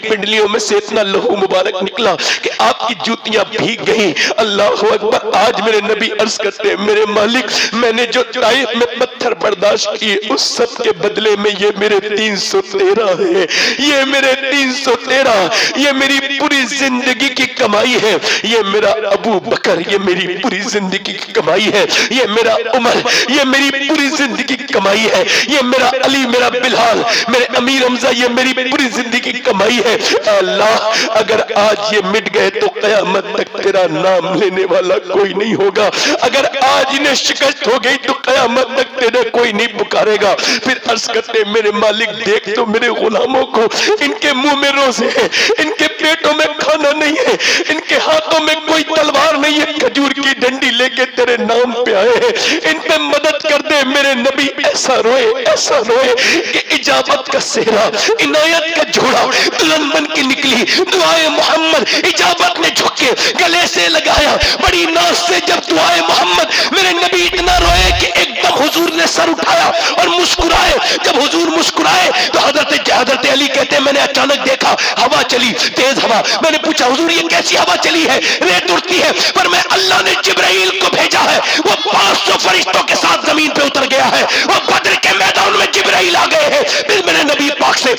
पिंडलियों में से इतना लहू मुबारक निकला कि आपकी जूतियां भीग गई। अल्लाह अकबर। आज मेरे नबी अर्ज करते हैं मेरे मालिक, मैंने जो ताइफ में पत्थर बर्दाश्त किए, उस सब के बदले में ये मेरे 313 है, ये मेरे 313, ये मेरी पूरी जिंदगी की कमाई है, ये मेरा अबू बकर, ये मेरी पूरी जिंदगी की कमाई है, ये मेरा उमर, ये मेरी पूरी जिंदगी की कमाई है, ये मेरा अली, मेरा बिलाल, मेरे अमीर हमजा, ये मेरी पूरी जिंदगी की कमाई है। अल्लाह अगर आज ये मिट गए तो कयामत तक तेरा नाम लेने वाला कोई नहीं होगा। अगर आज इन्हें शिकस्त हो गई तो कयामत तक तेरे कोई नहीं पुकारेगा। फिर अर्ज करते मेरे मालिक देख तो मेरे गुलामों को, इनके मुंह में रोजे है, इनके पेटों में खाना नहीं है, इनके हाथों में कोई तलवार नहीं है, खजूर की डंडी लेके तेरे नाम पे आए हैं, इन पे मदद कर दे। मेरे नबी ऐसा रोए कि इजाबत का सेहरा, इनायत का झोला दुल्हन बन के निकली। दुआए मोहम्मद इजाबत ने झुक के गले से लगाया, बड़ी नाज से जब दुआए मोहम्मद, मेरे नबी इतना रोए कि एकदम हुजूर ने सर उठाया और मुस्कुराए। जब हुजूर मुस्कुराए तो हजरत अली कहते हैं मैंने अचानक देखा हवा चली, तेज हवा। मैंने पूछा हुजूर ये कैसी हवा चली है? रेत उड़ती है। पर मैं अल्लाह ने जिब्राइल को भेजा है, वो 500 फरिश्तों के साथ जमीन पे उतर गया है, वो बद्र के मैदान में जिब्राइल आ गए हैं। फिर मेरे नबी पाक से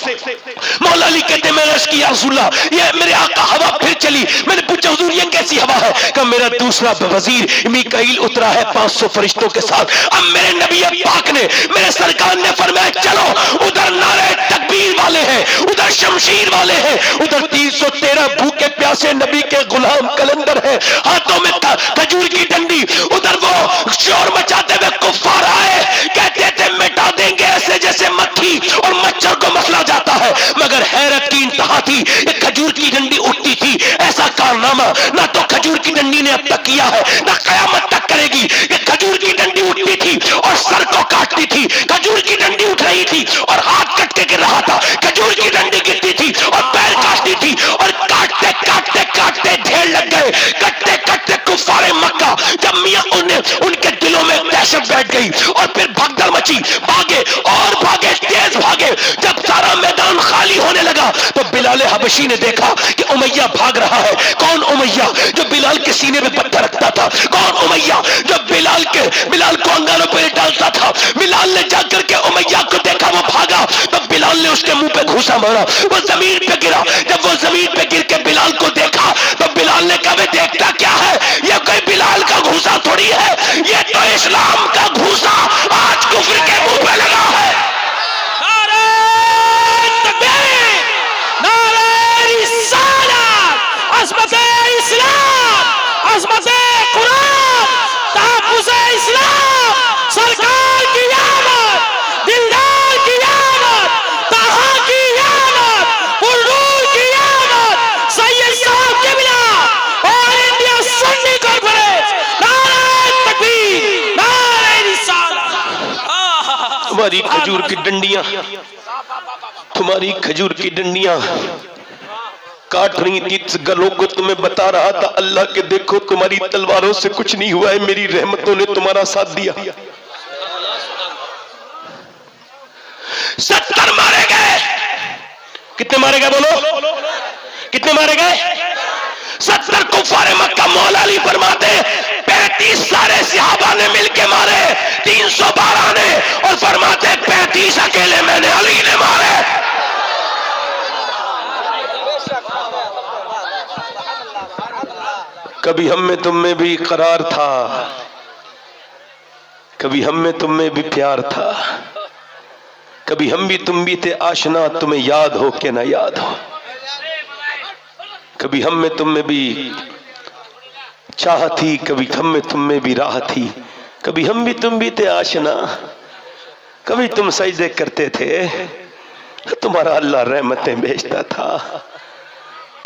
मौला अली कहते मैंने अर्ज़ किया रसूलल्लाह ये मेरे आका हवा फिर चली। मैंने पूछा हुजूर ये कैसी हवा है? कहा मेरा दूसरा वजीर मीकाईल उतरा है 500 फरिश्तों के साथ। अब मेरे नबी पाक ने, मेरे सरकार ने फरमाया चलो उधर नारे तकबीर वाले हैं, उधर शमशीर वाले हैं, उधर 313 भूखे प्यासे नबी के गुलाम कलंदर है, हाथों में खजूर की डंडी। उधर वो शोर मचाते हुए कुफ्फार आए, कहते थे मिटा देंगे ऐसे जैसे मक्खी और मच्छर को मसला जाता है। मगर हैरत की इंतहा थी, ये खजूर की डंडी उठती थी। ऐसा कारनामा ना तो खजूर की डंडी ने अब तक किया है, ना कयामत तक करेगी। ये खजूर की डंडी उठती थी और सर को काटती थी, खजूर की डंडी उठ रही थी और हाथ कट के गिर रहा था, खजूर की डंडी गिरती थी और पैर काटती थी और काटते काटते काटते ढेर लग गए। कटते कटते कुफ्फारे मक्का, जब मियां उनके दिलों में दहशत बैठ गई और फिर भगदड़ मची, भागे और भागे, तेज भागे। जब सारा मैदान खाली होने लगा तो बिलाल हबशी ने देखा कि उमैया भाग रहा है। कौन उमैया? जो बिलाल के सीने में पत्थर रखता था। कौन उमैया? जो बिलाल को अंगारों पर डालता था। बिलाल ने जाकर के उमैया को देखा, वो भागा तो बिलाल ने उसके मुंह पे घूसा मारा, वो जमीन पे गिरा। जब वो जमीन पे गिर के बिलाल को देखा तो बिलाल ने कहा देखता क्या है, ये कोई बिलाल का घूसा थोड़ी है, ये तो इस्लाम का घूसा आज कुफ्र के मुंह पे लगा है। नारे तकबीर, नारे रिसालत, अज़मत इस्लाम, अज़मत कुरान, तहफ़्फ़ुज़ इस्लाम, सरकार की आमद, दिलदार की आमद, ताहा की आमद, पुरनूर की आमद, सैयद साहब क़िबला और इंडिया सुन्नी कॉन्फ्रेंस। नारे तकबीर, नारे रिसालत। तुम्हारी खजूर की डंडियां, तुम्हारी खजूर की डंडियां काट रही थी गलों को। तुम्हें बता रहा था अल्लाह के देखो तुम्हारी तलवारों से कुछ नहीं हुआ है, मेरी रहमतों ने तुम्हारा साथ दिया। 70 मारे गए। कितने मारे गए बोलो? कितने मारे गए? 70 कुफ्फारे मक्का। मौला अली फरमाते 35 सारे सहाबा ने मिलके मारे, 312 ने, और फरमाते 35 अकेले मैंने अली ने मारे। कभी हम में तुम में भी करार था, कभी हम में तुम में भी प्यार था, कभी हम भी तुम भी थे आशना, तुम्हें याद हो के ना याद हो। कभी हम में तुम में भी चाह थी, कभी हम में तुम में भी राह थी, कभी हम भी तुम भी थे आशना, कभी तुम सजदे करते थे, तुम्हारा अल्लाह रहमतें भेजता था।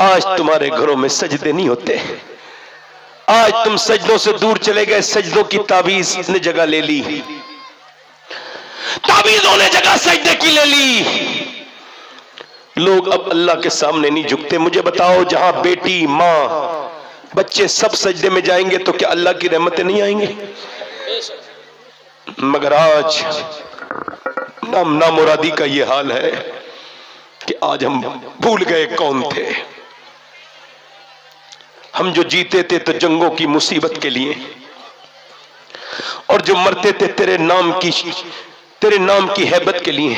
आज तुम्हारे घरों में सजदे नहीं होते, आज तुम सजदों से दूर चले गए। सजदों की ताबीज ने जगह ले ली, ताबीजों ने जगह सजदे की ले ली। लोग अब अल्लाह के सामने नहीं झुकते। मुझे बताओ जहां बेटी, माँ, बच्चे सब सजदे में जाएंगे तो क्या अल्लाह की रहमतें नहीं आएंगी? मगर आज नामुरादी का ये हाल है कि आज हम भूल गए कौन थे। हम जो जीते थे तो जंगों की मुसीबत के लिए, और जो मरते थे तेरे नाम की हैबत के लिए।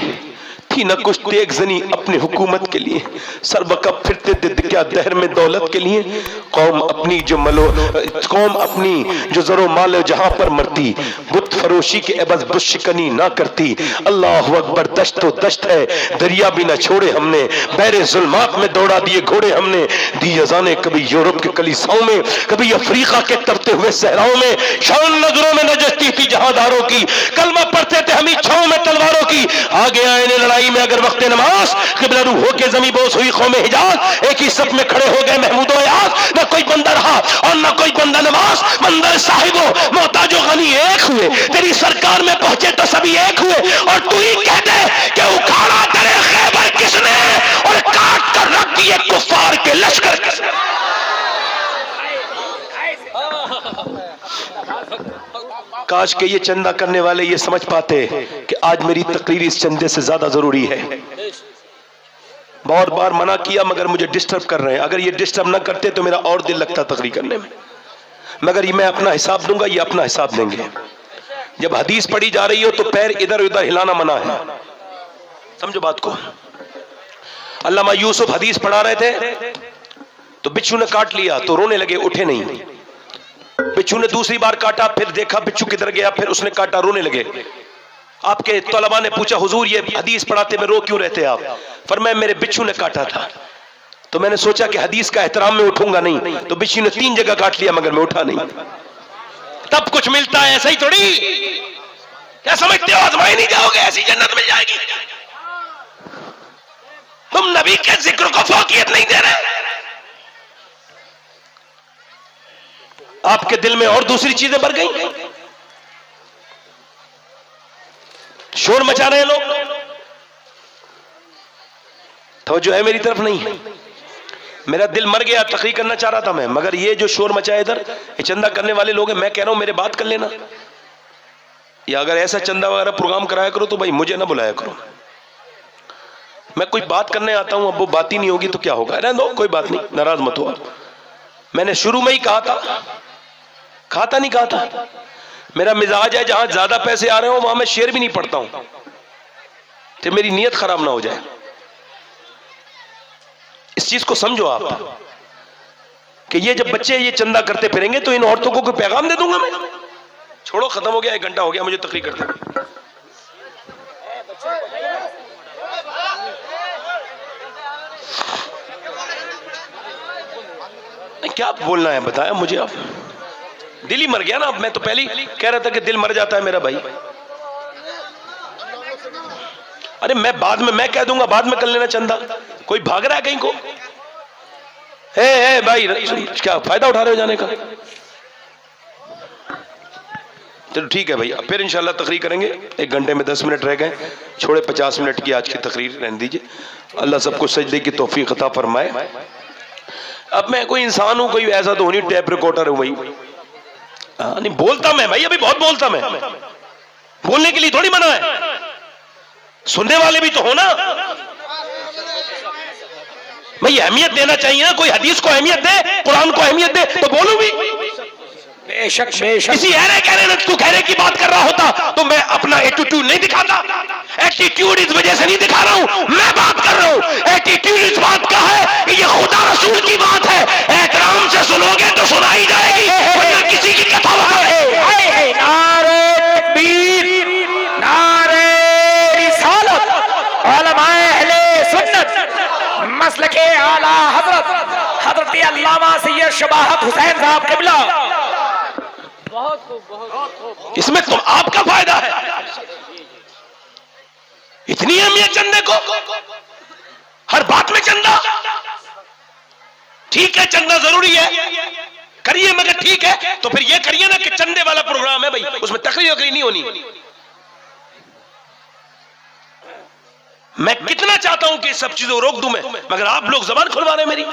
थी न कुछ तेग जनी अपनी हुकूमत के लिए, सरबकब फिरते दिद क्या दहर में दौलत के लिए। कौम अपनी जो जरो माल जहां पर मरती, बुत फरोशी के एबज बुशिकनी ना करती। अल्लाह अकबर दश्त तो दश्त है, दरिया भी ना छोड़े हमने, बहरे जुल्मात में दौड़ा दिए घोड़े हमने। दी अज़ाने कभी यूरोप के कलीसाओं में, कभी अफ्रीका के तपते हुए सहराओं में। शान नजरों में नजस्ती थी जहादारों की, कलमा पढ़ते थे हम छाओं में तलवारों की। आगे आए ने लड़ाई में अगर वक्त नमाज, किबला रू हो के जमी बोस हुई कौमे हिजाज। एक ही सफ में खड़े हो गए महमूद याद, न कोई बंदा रहा और न कोई बंदा नमाज। मंदिर साहिबो मोहताजो गनी एक हुए, तेरी सरकार में पहुंचे तो सभी एक हुए। और तू ही कह दे कि उखाड़ा दरे खैबर किसने और काट कर रख दिए कुफार के लश्कर किसने। काश के ये चंदा करने वाले ये समझ पाते कि आज मेरी तकरीर इस चंदे से ज्यादा जरूरी है। बहुत बार मना किया मगर मुझे डिस्टर्ब कर रहे हैं। अगर ये डिस्टर्ब ना करते तो मेरा और दिल लगता तकरीर करने में, मगर ये मैं अपना हिसाब दूंगा, ये अपना हिसाब देंगे। जब हदीस पढ़ी जा रही हो तो पैर इधर उधर हिलाना मना है, समझो बात को। अल्लामा यूसुफ हदीस पढ़ा रहे थे तो बिच्छू ने काट लिया तो रोने लगे, उठे नहीं। बिच्छू ने दूसरी बार काटा, फिर देखा बिच्छू किधर गया, फिर उसने काटा, रोने लगे। आपके तलबा ने पूछा हुजूर ये हदीस पढ़ाते में रो क्यों रहते आप? फरमाया मेरे बिच्छू ने काटा था, तो मैंने सोचा कि हदीस का एहतराम में उठूंगा नहीं, तो बिच्छू ने 3 जगह काट लिया मगर मैं उठा नहीं। तब कुछ मिलता है, ऐसा ही थोड़ी। क्या समझते हो आजमाई नहीं जाओगे ऐसी जन्नत मिल जाएगी? तुम नबी के जिक्र को फौकियत नहीं दे रहे, आपके दिल में और दूसरी चीजें भर गई। शोर मचा रहे हैं लोग, तवज्जो है मेरी तरफ नहीं। मेरा दिल मर गया, तकरीर करना चाह रहा था मैं, मगर ये जो शोर मचाया इधर, ये चंदा करने वाले लोग हैं। मैं कह रहा हूं मेरे बात कर लेना, या अगर ऐसा चंदा वगैरह प्रोग्राम कराया करो तो भाई मुझे ना बुलाया करो। मैं कोई बात करने आता हूं, अब वो बात ही नहीं होगी तो क्या होगा? रहने दो, कोई बात नहीं, नाराज मत हो। मैंने शुरू में ही कहा था नहीं कहा था, मेरा मिजाज है जहां ज्यादा पैसे आ रहे हो वहां मैं शेर भी नहीं पढ़ता हूं तो मेरी नीयत खराब ना हो जाए। इस चीज को समझो आप कि ये जब बच्चे ये चंदा करते फिरेंगे तो इन औरतों को कोई पैगाम दे दूंगा मैं। छोड़ो, खत्म हो गया, 1 घंटा हो गया मुझे तकरीर करते। क्या बोलना है बताया मुझे आप? दिल ही मर गया ना। अब मैं तो पहले ही कह रहा था कि दिल मर जाता है मेरा भाई। अरे मैं बाद में मैं कह दूंगा, बाद में कर लेना चंदा। कोई भाग रहा है कहीं को? भाई क्या फायदा उठा रहे हो जाने का? चलो ठीक है भैया, फिर इंशाल्लाह तकरीर करेंगे। 1 घंटे में 10 मिनट रह गए, छोड़े 50 मिनट की आज की तकरीर रहने दीजिए। अल्लाह सबको सजदे की तौफीक अता फरमाए। अब मैं कोई इंसान हूं, कोई ऐसा तो नहीं टेप रिकॉर्डर हूं भाई। नहीं बोलता मैं भाई, अभी बहुत बोलता मैं, बोलने के लिए थोड़ी मना है। सुनने वाले भी तो हो ना भाई, अहमियत देना चाहिए ना। कोई हदीस को अहमियत दे, कुरान को अहमियत दे तो बोलूं भी। बेशक बेशक। किसी अरे कहने तू कहने की बात कर रहा होता तो मैं अपना एटीट्यूड नहीं दिखाता। एटीट्यूड इस वजह से नहीं दिखा रहा हूं, मैं बात कर रहा हूं। एटीट्यूड इस बात का है कि ये खुदा रसूल की बात है, एहतराम से सुनोगे तो सुनाई जाएगी, वरना किसी की कथा है। नारे तकबीर, नारे रिसालत, उलमाए अहले सुन्नत, मसलके आला हजरत अल्लामा सैयद शबाहत हुसैन साहब क़िबला। इसमें तो आपका फायदा है। इतनी अहमियत चंदे को, हर बात में चंदा। ठीक है चंदा जरूरी है, करिए, मगर ठीक है तो फिर ये करिए ना कि चंदे वाला प्रोग्राम है भाई, उसमें तकरीर वकरीर नहीं होनी। मैं कितना चाहता हूं कि सब चीजों रोक दूं मैं, मगर आप लोग जबान खुलवा रहे हैं मेरी।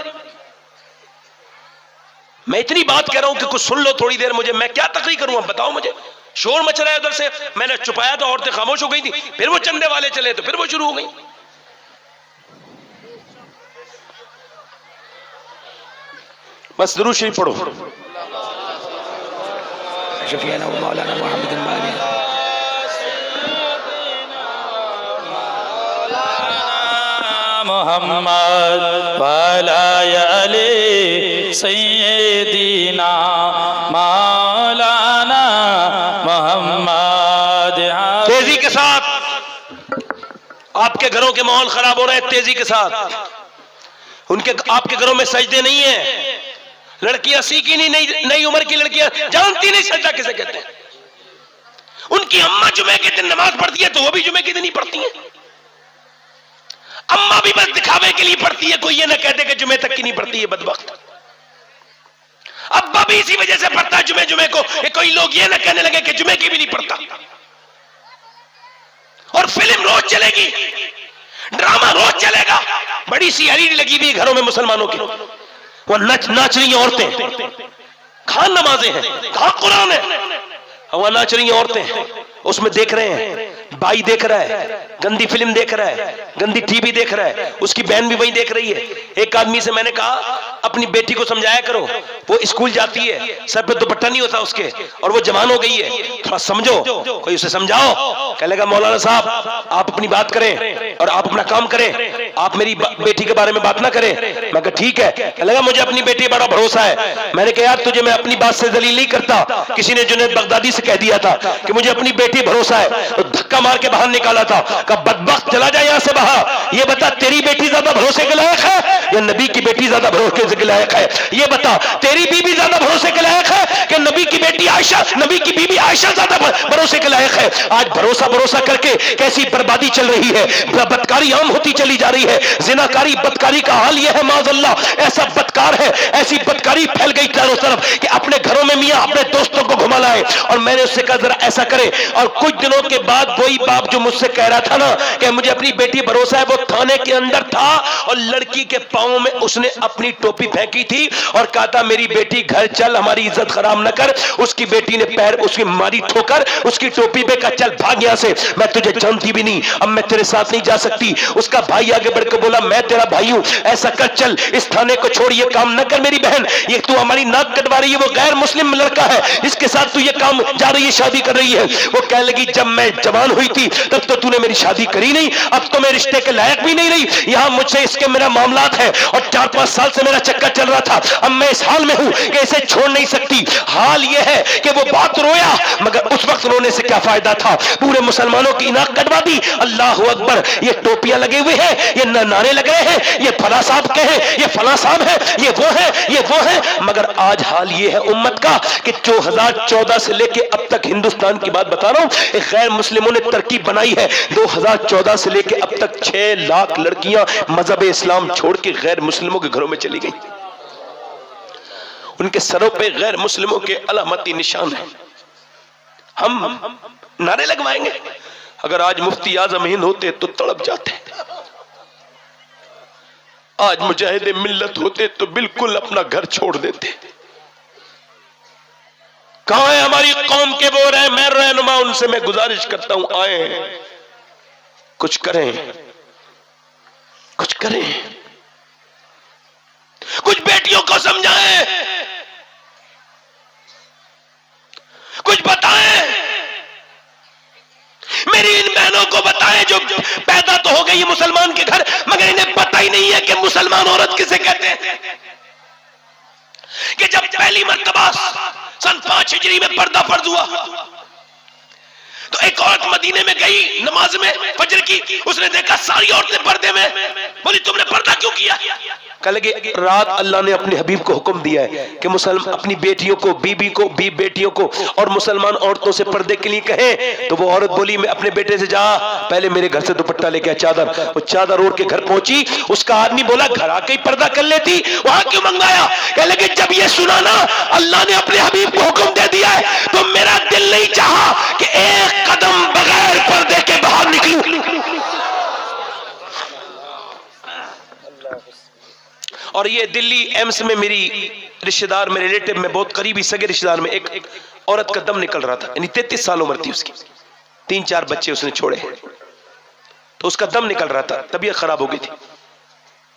मैं इतनी बात कह रहा हूं कि कुछ सुन लो थोड़ी देर मुझे। मैं क्या तकरीर करूं आप बताओ मुझे? शोर मच रहा है उधर से, मैंने छुपाया तो औरतें खामोश हो गई थी, फिर वो चंदे वाले चले तो फिर वो शुरू हो गई। बस दुरूद शरीफ पढ़ो। शफीअना व मौलाना मुहम्मद मोहम्मद वाला आले सैयदीना मौलाना मोहम्मद। तेजी के साथ आपके घरों के माहौल खराब हो रहे हैं, तेजी के साथ। उनके आपके घरों में सजदे नहीं है, लड़कियां सीखी नहीं, नई उम्र की लड़कियां जानती नहीं सजदा किसे कहते हैं। उनकी अम्मा जुमे के दिन नमाज पढ़ती है तो वो भी जुमे के दिन ही पढ़ती है। अम्मा भी बस दिखावे के लिए पढ़ती है, कोई ये ना कहते कि जुमे तक की नहीं पढ़ती है बदबख्त। अब्बा भी इसी वजह से पढ़ता है जुमे को, कोई लोग ये ना कहने लगे कि जुमे की भी नहीं पढ़ता। और फिल्म रोज चलेगी, ड्रामा रोज चलेगा, बड़ी सी एलईडी लगी हुई घरों में मुसलमानों की, वो नाच रही औरतें, कहां नमाजें हैं, कहां कुरान है, वहां नाच रही औरतें, उसमें देख रहे हैं, भाई देख रहा है, गंदी फिल्म देख रहा है, गंदी टीवी देख रहा है, उसकी बहन भी वही देख रही है। एक आदमी से मैंने कहा अपनी बेटी को समझाया करो, वो स्कूल जाती है, सर पे दुपट्टा नहीं होता उसके, और वो जवान हो गई है, थोड़ा समझो, कोई उसे समझाओ। कह लेगा मौलाना साहब आप अपनी बात करें और आप अपना काम करें, आप मेरी बेटी के बारे में बात ना करें। मैं कहा ठीक है। कह लेगा मुझे अपनी बेटी बड़ा भरोसा है। मैंने कहा यार तुझे मैं अपनी बात से दलील नहीं करता, किसी ने जुनैद बगदादी से कह दिया था कि मुझे अपनी बेटी भरोसा है, तो धक्का मार के बाहर निकाला था, कहा बदबख्त चला जाए यहां से बाहर, ये बता तेरी बेटी ज्यादा भरोसे के लायक है या नबी की बेटी ज्यादा भरोसे के लायक है? ये बता तेरी बीबी ज्यादा भरोसे के लायक है कि नबी की बेटी आयशा, नबी की बीबी आयशा ज्यादा भरोसे के लायक है? आज भरोसा भरोसा करके कैसी बर्बादी चल रही है, बदकारी आम होती चली जा रही है, जिनाकारी बदकारी का हाल यह है माज़अल्लाह, ऐसा बदकार है, ऐसी बदकारी फैल गई चारों तरफ कि अपने घरों में मियां अपने दोस्तों को घुमा लाए। और मैंने उससे कहा जरा ऐसा करे, और कुछ दिनों के बाद वही बाप जो मुझसे कह रहा था ना कि मुझे अपनी बेटी भरोसा है, वो थाने के अंदर था और लड़की के पांव में उसने अपनी टोपी फेंकी थी और कहा था मेरी बेटी घर चल, हमारी इज्जत खराब न कर। उसकी बेटी ने पैर उसकी मारी ठोकर, उसकी टोपी पे कहा चल भाग यहां से, मैं तुझे जानती भी नहीं, अब मैं तेरे साथ नहीं जा सकती। उसका भाई आगे बढ़कर बोला मैं तेरा भाई हूं, ऐसा कर चल, इस थाने को छोड़, ये काम न कर मेरी बहन, ये तू हमारी नाक कटवा रही है, वो गैर मुस्लिम लड़का है, इसके साथ तू ये काम जा रही है, शादी कर रही है। वो कह लगी जब मैं जवान हुई थी तब तो तूने मेरी शादी करी नहीं, अब तो मैं रिश्ते के लायक भी नहीं रही, यहां मुझसे इसके मेरा मामलात है और 4-5 साल से मेरा चक्कर चल रहा था, अब मैं इस हाल में हूं कि इसे छोड़ नहीं सकती। हाल यह है कि वो बात रोया, मगर उस वक्त रोने से क्या फायदा था, पूरे मुसलमानों की नाक कटवा दी। अल्लाह अकबर, ये टोपियां लगे हुए हैं, ये नारे लग रहे हैं, ये फला साहब के हैं, ये फला साहब है, ये वो है, ये वो है, मगर आज हाल ये है उम्मत का कि 2014 से लेके अब तक, हिंदुस्तान की बात बता रहा हूं, गैर मुस्लिमों ने तरकीब बनाई है, 2014 से लेके अब तक 6 लाख लड़कियां मजहब इस्लाम छोड़ के गैर मुस्लिमों के घरों में चली गई। उनके सरों पे गैर मुस्लिमों के अलामती निशान है। हम नारे लगवाएंगे, अगर आज मुफ्ती आजम हिंद होते तो तड़प जाते, आज मुजाहिदे मिल्लत होते तो बिल्कुल अपना घर छोड़ देते। कहां है हमारी कौम के वो रहे, मैं रहनुमा, उनसे मैं गुजारिश करता हूं आए कुछ करें, कुछ करें, कुछ बेटियों को समझाएं, कुछ बताएं, मेरी इन बहनों को बताएं जो पैदा तो हो गई है मुसलमान के घर, मगर इन्हें पता ही नहीं है कि मुसलमान औरत किसे कहते हैं। कि जब पहली मर्तबा सन 5 हिजरी में पर्दा फर्ज हुआ तो एक औरत मदीने में गई नमाज में फजर की, उसने देखा सारी औरतें पर्दे में, बोली तुमने पर्दा क्यों किया? कह लगे रात अल्लाह ने अपने हबीब को हुक्म दिया है कि मुसलमान अपनी बेटियों को, बीबी को, बेटियों को और मुसलमान औरतों से पर्दे के लिए कहे। तो वो औरत बोली मैं अपने बेटे से जा पहले मेरे घर से दुपट्टा लेके आ, चादर। वो चादर ओढ़ के घर पहुंची, उसका आदमी बोला घर आके ही पर्दा कर लेती, वहां क्यों मंगवाया? कह लगे जब ये सुना ना अल्लाह ने अपने हबीब को हुक्म दे दिया है तो मेरा दिल नहीं चाहा कि एक कदम बगैर पर्दे के बाहर निकलूं। और ये दिल्ली एम्स में मेरी रिश्तेदार में, रिलेटिव में, बहुत करीबी सगे रिश्तेदार में एक औरत का दम निकल रहा था, यानी 33 साल उम्र थी उसकी, 3-4 बच्चे उसने छोड़े, तो उसका दम निकल रहा था, तबीयत खराब हो गई थी,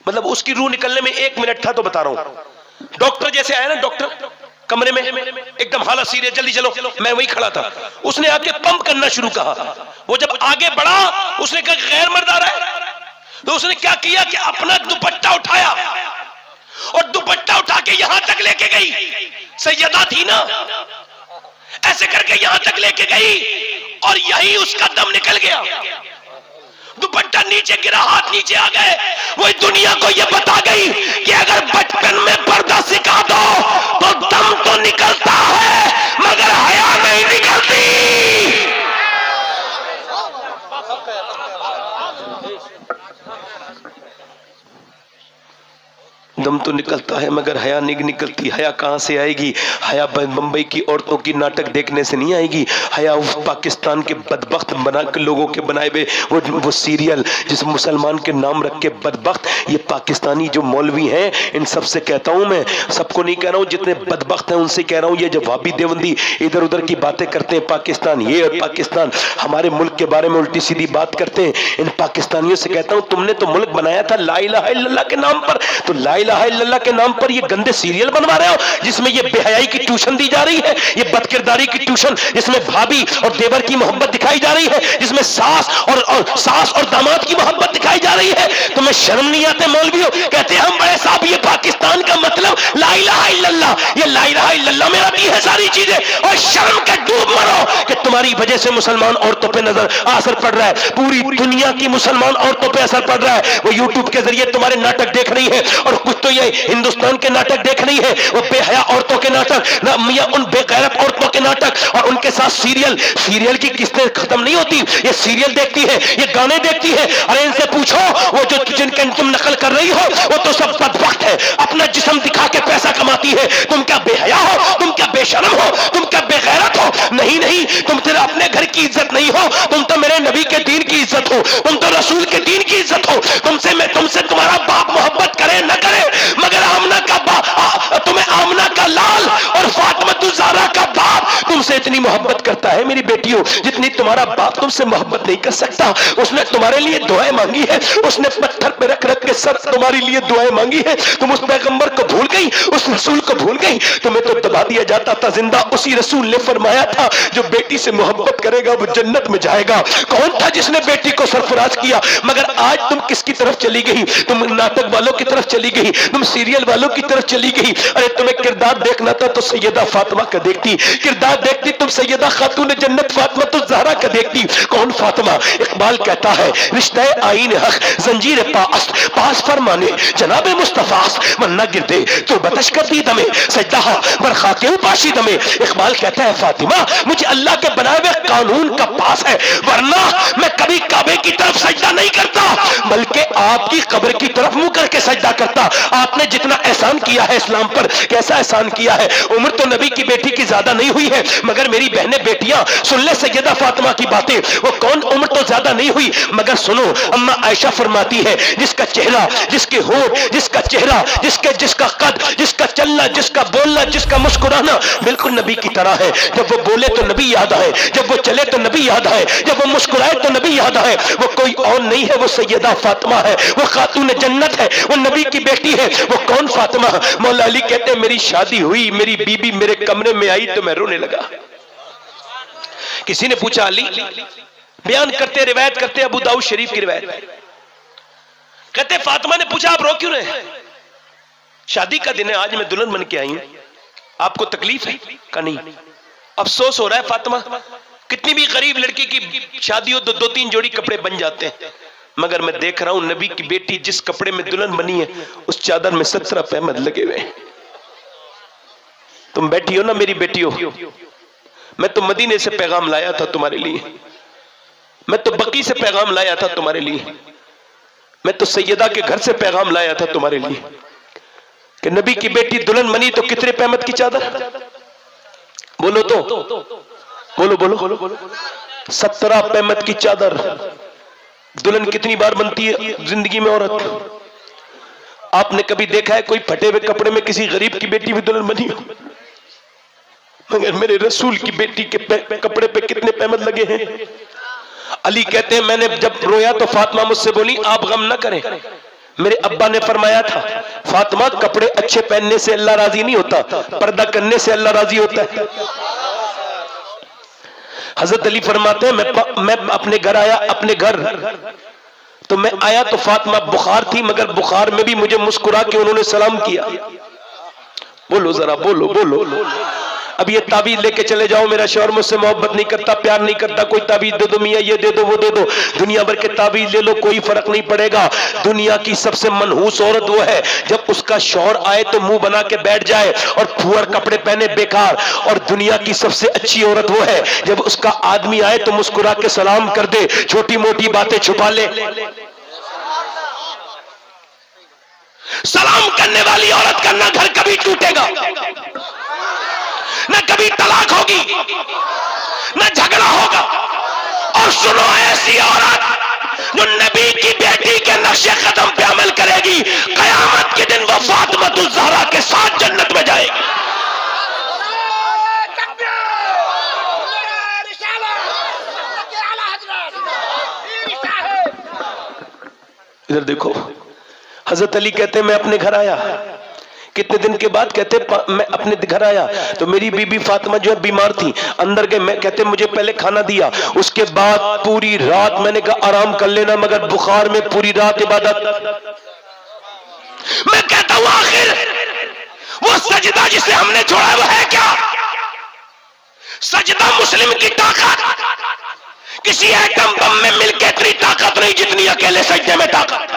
मतलब उसकी रूह निकलने में 1 मिनट था। तो बता रहा हूं, डॉक्टर जैसे आया ना, डॉक्टर कमरे में एकदम हालत सीरियस, जल्दी चलो, मैं वही खड़ा था, उसने आके पंप करना शुरू कहा। वो जब आगे बढ़ा उसने कहा गैर मर्द आ रहा है, तो उसने क्या किया कि अपना दुपट्टा उठाया और दुपट्टा उठा के यहां तक लेके गई, सैयदा थी ना, ऐसे करके यहां तक लेके गई और यही उसका दम निकल गया। दुपट्टा नीचे गिरा, हाथ नीचे आ गए। वो दुनिया को ये बता गई कि अगर बचपन में पर्दा सिखा दो तो दम तो निकलता है मगर हया नहीं निकलती। दम तो निकलता है मगर हया नहीं निकलती। हया कहां से आएगी? हया बंबई की औरतों की नाटक देखने से नहीं आएगी। हया उस पाकिस्तान के बदबख्त बना के लोगों के बनाए हुए वो सीरियल जिस मुसलमान के नाम रख के बदबख्त, ये पाकिस्तानी जो मौलवी हैं, इन सब से कहता हूं मैं, सबको नहीं कह रहा हूं, जितने बदबख्त हैं उनसे कह रहा हूं, ये जो वाबी देवंदी इधर उधर की बातें करते हैं, पाकिस्तान ये और पाकिस्तान हमारे मुल्क के बारे में उल्टी सीधी बात करते हैं, इन पाकिस्तानियों से कहता हूं तुमने तो मुल्क बनाया था ला इलाहा इल्लल्लाह के नाम पर, तो ला इलाहा इल्लल्लाह के नाम पर ये गंदे सीरियल बनवा रहे हो जिसमें ये बेहयाई की ट्यूशन दी जा रही है, ये बदकिरदारी की ट्यूशन, जिसमें भाभी और देवर की मोहब्बत दिखाई जा रही है, जिसमें सास और दामाद की मोहब्बत दिखाई जा रही है। तुम्हें शर्म नहीं आते मौलवियों? कहते हैं हम बड़े साहब ये पाकिस्तान का मतलब ला इलाहा इल्लल्लाह, ये ला इलाहा इल्लल्लाह में आती है सारी चीजें, और शर्म के डूब मरो कि तुम्हारी वजह से मुसलमान औरतों पर नजर असर पड़ रहा है, पूरी दुनिया की मुसलमान औरतों पर असर पड़ रहा है। वो यूट्यूब के जरिए तुम्हारे नाटक देख रही है, और कुछ तो ये हिंदुस्तान के नाटक देख रही है, वो बेहया औरतों के नाटक, या उन बेगैरत औरतों के नाटक, और उनके साथ सीरियल की किस्तें खत्म नहीं होती। ये सीरियल देखती है, ये गाने देखती है। अरे इनसे पूछो, वो जो जिनके तुम नकल कर रही हो वो तो सब बदबख्त है, अपना जिस्म दिखा के पैसा कमाती है। तुम क्या बेहया हो? तुम क्या बेशरम हो? तुम क्या बेगैरत हो? नहीं, तुम तेरे अपने घर की इज्जत नहीं हो, तुम तो मेरे नबी के दीन की इज्जत हो, तुम तो रसूल के दीन की इज्जत हो। तुमसे तुम्हारा बाप मोहब्बत करे न करे, मगर आमना का तुम्हें आमना का लाल और फातिमा ज़हरा का बाप तुमसे इतनी मोहब्बत करता है मेरी बेटियों, जितनी तुम्हारा बाप तुमसे मोहब्बत नहीं कर सकता। उसने तुम्हारे लिए दुआएं मांगी है, उसने पत्थर पे रख रख के सर तुम्हारे लिए दुआएं मांगी है। तुम उस पैगंबर को भूल गई, उस रसूल को भूल गई। तुम्हें तो दबा दिया जाता था जिंदा। उसी रसूल ने फरमाया था जो बेटी से मोहब्बत करेगा वो जन्नत में जाएगा। कौन था जिसने बेटी को सरफराज किया? मगर आज तुम किसकी तरफ चली गई? तुम नाटक वालों की तरफ चली गई, तुम सीरियल वालों की तरफ चली गई। अरे तुम्हें किरदार देखना था तो सैयदा फातिमा का देखती, किरदार देखती तुम सैयदा खातून जन्नत फातिमा तो ज़हरा का देखती। कौन फातिमा? इकबाल कहता है रिश्ते आईन हक जंजीर पास फरमाने जनाबे मुस्तफास वन्ना गिरदे तो बतश कर दी दमे सजदा बरखा के उपाशी दमे। इकबाल कहता है फातिमा मुझे अल्लाह के बनाए हुए कानून का पास है, वरना मैं कभी काबे की तरफ सजदा नहीं करता बल्कि आपकी कब्र की तरफ मुंह करके सजदा करता। आपने जितना एहसान किया है इस्लाम पर, कैसा एहसान किया है। उम्र तो नबी की बेटी की ज्यादा नहीं हुई है, मगर मेरी बहनें बेटियां सुन ले सैयदा फातिमा की बातें। वो कौन उम्र तो ज्यादा नहीं हुई, मगर सुनो अम्मा आयशा फरमाती है जिसका चेहरा, जिसके होठ, जिसका चेहरा, जिसका कद, जिसका चलना, जिसका बोलना, जिसका मुस्कुराना बिल्कुल नबी की तरह है। जब वो बोले तो नबी याद आए, जब वो चले तो नबी याद आए, जब वो मुस्कुराए तो नबी याद आए। वो कोई और नहीं है, वो सैयदा फातिमा है, वो खातून जन्नत है, वो नबी की बेटी है। वो कौन फातिमा? मौला अली कहते हैं मेरी शादी हुई, मेरी बीबी मेरे कमरे में आई तो मैं रोने लगा। किसी ने पूछा अली, बयान करते रिवायत करते अबू दाऊद शरीफ की रिवायत, कहते फातिमा ने पूछा आप रो क्यों रहे? शादी का दिन है, आज मैं दुल्हन बन के आई हूं, आपको तकलीफ है? का नहीं, अफसोस हो रहा है फातिमा, कितनी भी गरीब लड़की की शादी हो तो 2-3 जोड़ी कपड़े बन जाते हैं, मगर मैं देख रहा हूं नबी की बेटी जिस कपड़े में दुल्हन बनी है उस चादर में 17 पैमद लगे हुए। तुम बैठी हो ना मेरी बेटी हो, मैं तो मदीने से पैगाम लाया था तुम्हारे लिए, मैं तो बकी से पैगाम लाया था तुम्हारे लिए, मैं तो सैयदा के घर से पैगाम लाया था तुम्हारे लिए कि नबी की बेटी दुल्हन बनी तो कितने पैमद की चादर? बोलो तो, बोलो 17 पैमद की चादर। दुल्हन कितनी बार बनती है जिंदगी में औरत? आपने कभी देखा है कोई फटे हुए कपड़े में किसी गरीब की बेटी भी दुल्हन बनी हो? मगर मेरे रसूल की बेटी के कपड़े पे कितने पैमद लगे हैं। अली कहते हैं मैंने जब रोया तो फातिमा मुझसे बोली आप गम न करें, मेरे अब्बा ने फरमाया था फातिमा कपड़े अच्छे पहनने से अल्लाह राजी नहीं होता, पर्दा करने से अल्लाह राजी होता है। हजरत अली फरमाते हैं मैं अपने घर आया, अपने घर तो मैं आया तो फातिमा बुखार थी, मगर बुखार में भी मुझे मुस्कुरा के उन्होंने सलाम किया। बोलो जरा, बोलो बोलो। अब ये ताबीज लेके चले जाओ, मेरा शौहर मुझसे मोहब्बत नहीं करता, प्यार नहीं करता, कोई ताबीज दे दो मियाँ, ये दे दो वो दे दो, दुनिया भर के ताबीज ले लो, कोई फर्क नहीं पड़ेगा। दुनिया की सबसे मनहूस औरत वो है जब उसका शौहर आए तो मुंह बना के बैठ जाए और फुअर कपड़े पहने बेकार, और दुनिया की सबसे अच्छी औरत वो है जब उसका आदमी आए तो मुस्कुरा के सलाम कर दे, छोटी मोटी बातें छुपा ले। सलाम करने वाली औरत का ना घर कभी टूटेगा, न कभी तलाक होगी, न झगड़ा होगा। और सुनो, ऐसी औरत जो नबी की बेटी के नक्शे कदम पे अमल करेगी, कयामत के दिन वो फातिमातुज़ ज़हरा के साथ जन्नत में जाएगी। इधर देखो, हजरत अली कहते मैं अपने घर आया, कितने दिन के बाद, कहते मैं अपने घर आया तो मेरी बीबी फातिमा जो है बीमार थी, अंदर गए, मैं कहते मुझे पहले खाना दिया, उसके बाद पूरी रात मैंने कहा आराम कर लेना, मगर बुखार में पूरी रात इबादत। मैं कहता हूं आखिर वो सजदा जिसे हमने छोड़ा वो है क्या? सजदा मुस्लिम की ताकत किसी एटम बम में मिलकर इतनी ताकत नहीं जितनी अकेले सजदे में ताकत।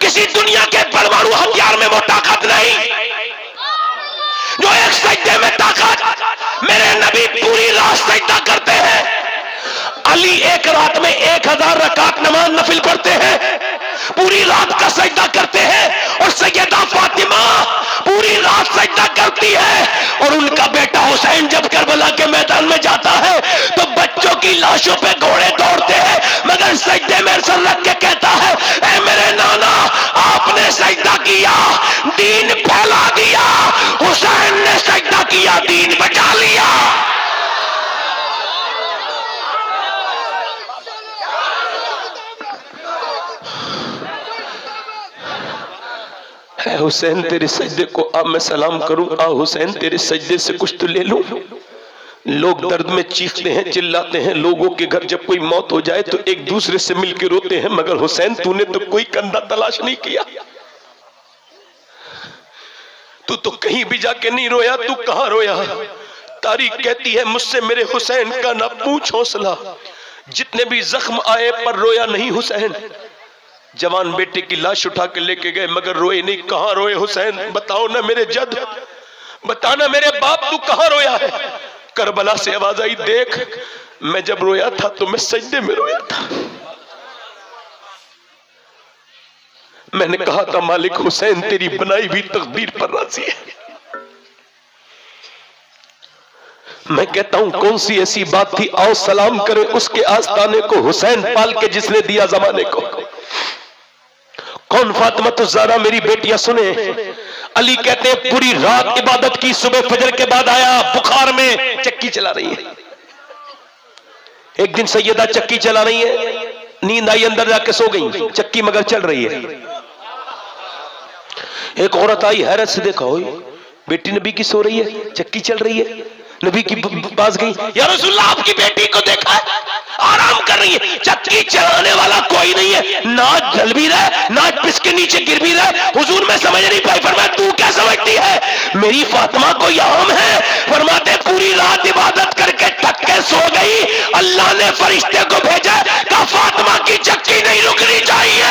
किसी दुनिया के परमाणु हथियार में वो ताकत नहीं जो एक सजदे में ताकत। मेरे नबी पूरी रात सजदा करते हैं, अली एक रात में 1000 रकात नमाज नफिल पढ़ते हैं, पूरी रात का सजदा करते हैं। और सैयदा फातिमा पूरी रात सजदा करती है। और उनका बेटा हुसैन जब करबला के मैदान में जाता है तो बच्चों की लाशों पे घोड़े दौड़ते हैं, मगर सजदे में सर रख के कहता है ऐ मेरे नाना, आपने सजदा किया दीन फैला दिया, हुसैन ने सजदा किया दीन बचा लिया। है हुसैन तेरे सजदे को अब मैं सलाम करूं, आ हुसैन तेरे सजदे से कुछ तो ले लूं। लोग दर्द में चीखते हैं, चिल्लाते हैं, लोगों के घर जब कोई मौत हो जाए तो एक दूसरे से मिलकर रोते हैं, मगर हुसैन तूने तो कोई कंधा तलाश नहीं किया, तू तो कहीं भी जाके नहीं रोया, तू कहां रोया? तारीख कहती है मुझसे मेरे हुसैन का ना पूछ हौसला, जितने भी जख्म आए पर रोया नहीं हुसैन। जवान बेटे की लाश उठा के लेके गए मगर रोए नहीं। कहां रोए हुसैन? बताओ ना मेरे जद, बताना मेरे बाप, तू कहां रोया है? करबला से आवाज आई, देख मैं जब रोया था तो मैं सजदे में रोया था। मैंने कहा था मालिक हुसैन तेरी बनाई हुई तकदीर पर राजी है। मैं कहता हूं कौन सी ऐसी बात थी, आओ सलाम करें उसके आस्ताने को, हुसैन पाल के जिसने दिया जमाने को। कौन? फातिमा ज़हरा मेरी बेटियां सुने। अली कहते हैं पूरी रात इबादत की, सुबह फजर के बाद आया, बुखार में चक्की चला रही है। एक दिन सैयदा चक्की चला रही है, नींद आई, अंदर जाके सो गई, चक्की मगर चल रही है। एक औरत आई, हैरत से देखा, बेटी नबी की सो रही है, चक्की चल रही है। नबी की पास गई, या रसूलल्लाह आपकी बेटी को देखा है आराम कर रही है, चक्की चलाने वाला कोई नहीं है, नाच जल भी रहा, नाच पिस के नीचे गिर भी रहा। हुजूर मैं समझ नहीं पाई, फरमाया तू क्या समझती है, मेरी फातिमा को यहां है। फरमाते पूरी रात इबादत करके थक के सो गई, अल्लाह ने फरिश्ते को भेजा, कहा फातिमा की चक्की नहीं रुकनी चाहिए।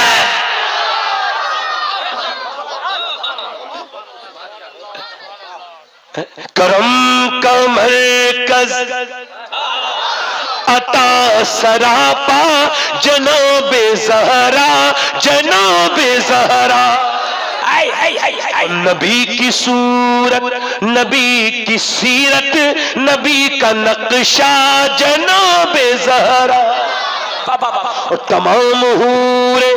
करम का मरकज अता सरापा जनाबे ज़हरा, जनाबे ज़हरा। नबी की सूरत, नबी की सीरत, नबी का नक्शा जनाबे ज़हरा। और तमाम हूरे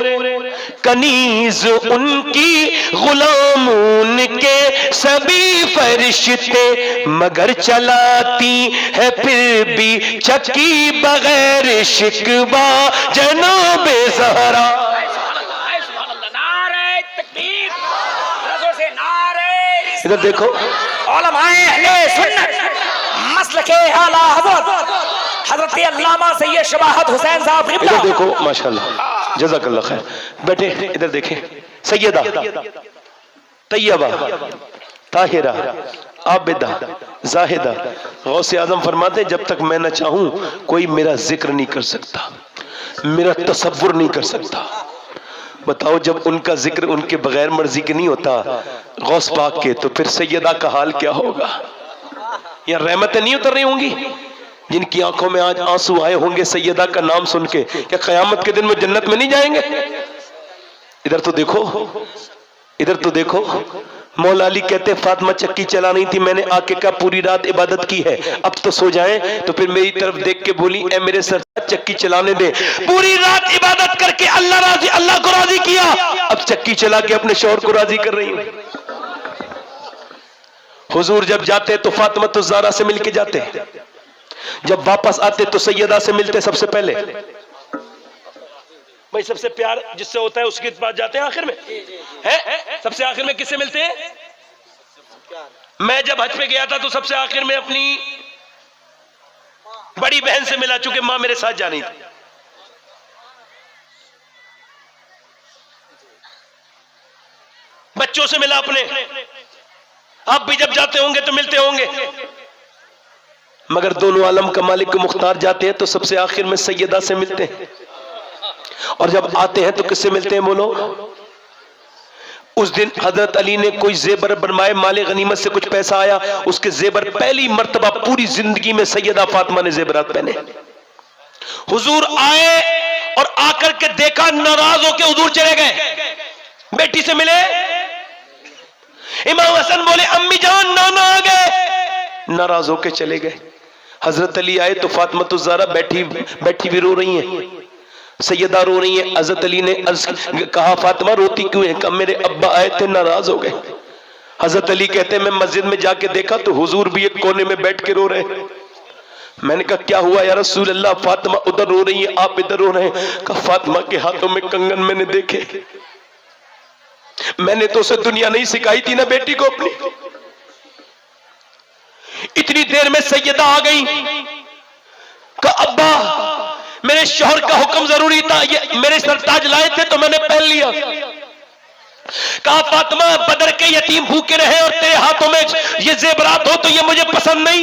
कनीज उनकी, गुलाम उनके सभी फरिश्ते, मगर चलाती है फिर भी चक्की बगैर शिकवा जनाबे ज़हरा। इधर देखो, उलमाए अहले सुन्नत मसलके आला हज़रत हजरत अल्लामा सैयद शबाहत हुसैन साहब इधर क़िबला। देखो माशाल्लाह, जज़ाकल्लाह खैर। बैठे इधर देखें, सैयदा तैयबा ताहिरा आबिदा जाहिदा गौसे आजम फरमाते हैं, जब तक मैं न चाहूं कोई मेरा जिक्र नहीं कर सकता, मेरा तसव्वुर नहीं कर सकता। बताओ, जब उनका जिक्र उनके बगैर मर्जी के नहीं होता गौस पाक के, तो फिर सैयदा का हाल क्या होगा? या रहमतें नहीं उतर रही होंगी? जिनकी आंखों में आज आंसू आए होंगे सैयदा का नाम सुन के, क्या कयामत के दिन में जन्नत में नहीं जाएंगे? इधर तो देखो, इधर तो देखो। मौला अली कहते फातिमा चक्की चला नहीं थी, मैंने आके कहा पूरी रात इबादत की है, अब तो सो जाएं। तो फिर मेरी तरफ देख के बोली, ए मेरे सरदार चक्की चलाने दे। पूरी रात इबादत करके अल्लाह को राजी किया, अब चक्की चला के अपने शौहर को राजी कर रही हूं। हुजूर जब जाते तो फातिमा तो ज़हरा से मिलके जाते, जब वापस आते तो सैयदा से मिलते सबसे पहले। भाई सबसे प्यार जिससे होता है उसके पास जाते हैं आखिर में, हैं? सबसे आखिर में किससे मिलते हैं? मैं जब हज पे गया था तो सबसे आखिर में अपनी बड़ी बहन से मिला, चूंकि मां मेरे साथ जानी थी। बच्चों से मिला अपने। आप भी जब जाते होंगे तो मिलते होंगे, मगर दोनों आलम का मालिक मुख्तार जाते हैं तो सबसे आखिर में सैयदा से मिलते हैं। और जब आते हैं तो किससे मिलते हैं बोलो? उस दिन हजरत अली ने कोई जेबर बनवाए, माले गनीमत से कुछ पैसा आया, उसके जेबर पहली मर्तबा पूरी जिंदगी में सैयदा फातिमा ने जेबरात पहने। हुजूर आए और आकर के देखा, नाराज होकर हुजूर चले गए। बेटी से मिले, इमाम हसन बोले अम्मी जान नाना आ गए, नाराज होकर चले गए। हजरत अली आए तो फातिमा तो ज़हरा बैठी भी रो रही हैं, सैयदा रो रही है। हजरत अली ने कहा फातिमा रोती क्यों है? कहा मेरे अब्बा आए थे, नाराज हो गए। हजरत अली कहते हैं मैं मस्जिद में जाके देखा तो हुजूर भी एक कोने में बैठ के रो रहे हैं। मैंने कहा क्या हुआ या रसूल अल्लाह? फातिमा उधर रो रही है, आप इधर रो रहे हैं। कहा फातिमा के हाथों में कंगन मैंने देखे, मैंने तो उसे दुनिया नहीं सिखाई थी ना बेटी को अपनी। इतनी देर में सैयदा आ गई। कहा अब्बा मेरे शौहर का हुक्म जरूरी था, ये मेरे सरताज लाए थे तो मैंने पहन लिया। कहा फातिमा बदर के यतीम भूखे रहे और तेरे हाथों में ये जेबरात हो तो ये मुझे पसंद नहीं।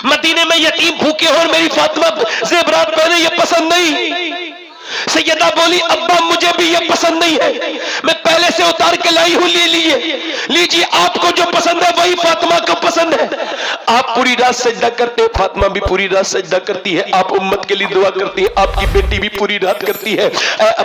मदीने में यतीम भूखे हो और मेरी फातिमा जेबरात पहने, ये पसंद नहीं। सैयदा बोली अब्बा मुझे भी ये पसंद नहीं है, मैं पहले से उतार के लाई हूं, ले लीजिए। आपको जो पसंद है वही फातिमा को पसंद है। आप पूरी रात सजदा करते हैं, फातिमा भी पूरी रात सजदा करती है। आप उम्मत के लिए दुआ करती है, आपकी बेटी भी पूरी रात करती है,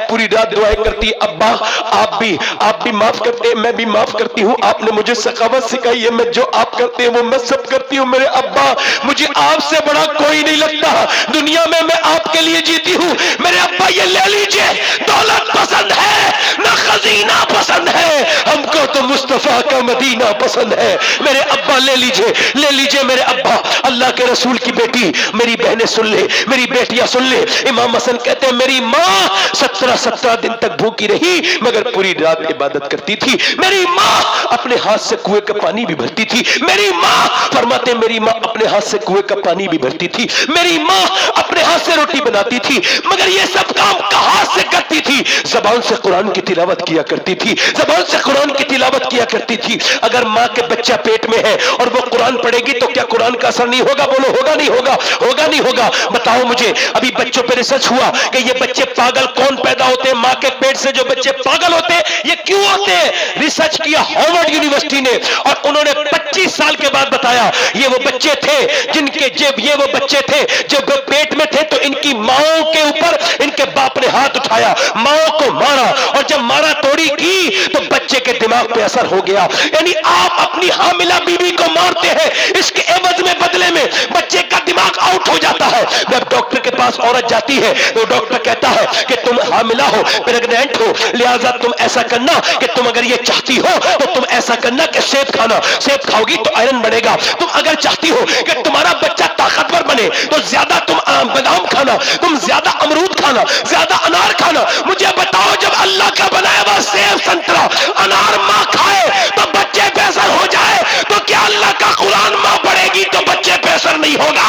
पूरी रात दुआएं करती है। अब्बा आप भी माफ करते हैं, मैं भी माफ करती हूँ। आपने मुझे सखावत सिखाई है, मैं जो आप करते हैं वो मैं सब करती हूँ। मेरे अब्बा मुझे आपसे बड़ा कोई नहीं लगता, दुनिया में मैं आपके लिए जीती हूँ। मेरे अब्बा ये ले लीजिए, दौलत पसंद है ना खजीना पसंद है, हमको तो मुस्तफा का मदीना पसंद है। मेरे अब्बा ले लीजिए मेरे अब्बा। अल्लाह के रसूल की बेटी, मेरी बहनें सुन ले, मेरी बेटियां सुन ले। इमाम हसन कहते हैं मेरी माँ 17 दिन तक भूखी रही मगर पूरी रात इबादत करती थी। मेरी माँ अपने हाथ से कुएं का पानी भी भरती थी। मेरी माँ फरमाते मेरी माँ अपने हाथ से कुएं का पानी भी भरती थी। मेरी माँ अपने हाथ से रोटी बनाती थी, मगर ये सब काम हाथ से करती थी। जबान से कुरान की तिलावत किया करती थी, जबान से कुरान की तिलावत किया करती थी। अगर माँ के बच्चा पेट में है और वो कुरान पढ़ेगी तो क्या कुरान का असर नहीं होगा? बोलो होगा नहीं होगा? होगा नहीं होगा? बताओ मुझे। अभी बच्चों पे रिसर्च हुआ कि ये बच्चे पागल कौन पैदा होते हैं, माँ के पेट से जो बच्चे पागल होते हैं ये क्यों होते हैं? रिसर्च किया हार्वर्ड यूनिवर्सिटी ने और उन्होंने 25 साल के बाद बताया ये वो बच्चे थे जिनके ये वो बच्चे थे जो पेट में थे तो इनकी माओ के ऊपर इनके बाप ने हाथ उठाया, माओ को मारा और जब मारा तोड़ी की तो बच्चे के दिमाग पे असर हो गया। यानी आप अपनी हामिला बीवी को मारते हैं, इसके एवज में बदले में बच्चे का दिमाग आउट हो जाता है। जब डॉक्टर के पास औरत जाती है तो डॉक्टर कहता है कि तुम हामिला हो, प्रेग्नेंट हो, लिहाजा तुम ऐसा करना कि तुम अगर ये चाहती हो तो तुम ऐसा करना कि सेब खाना, सेब खाओगी तो आयरन बढ़ेगा। तुम अगर चाहती हो कि तुम्हारा बच्चा ताकतवर बने तो ज्यादा तुम बादाम खाना, तुम ज्यादा अमरूद खाना, ज्यादा अनार खाना। मुझे बताओ जब अल्लाह का बनाया हुआ सेब संतरा अनार माँ खाए तो बच्चे पे असर हो जाए तो क्या अल्लाह का कुरान माँ पढ़ेगी तो बच्चे पे असर नहीं होगा?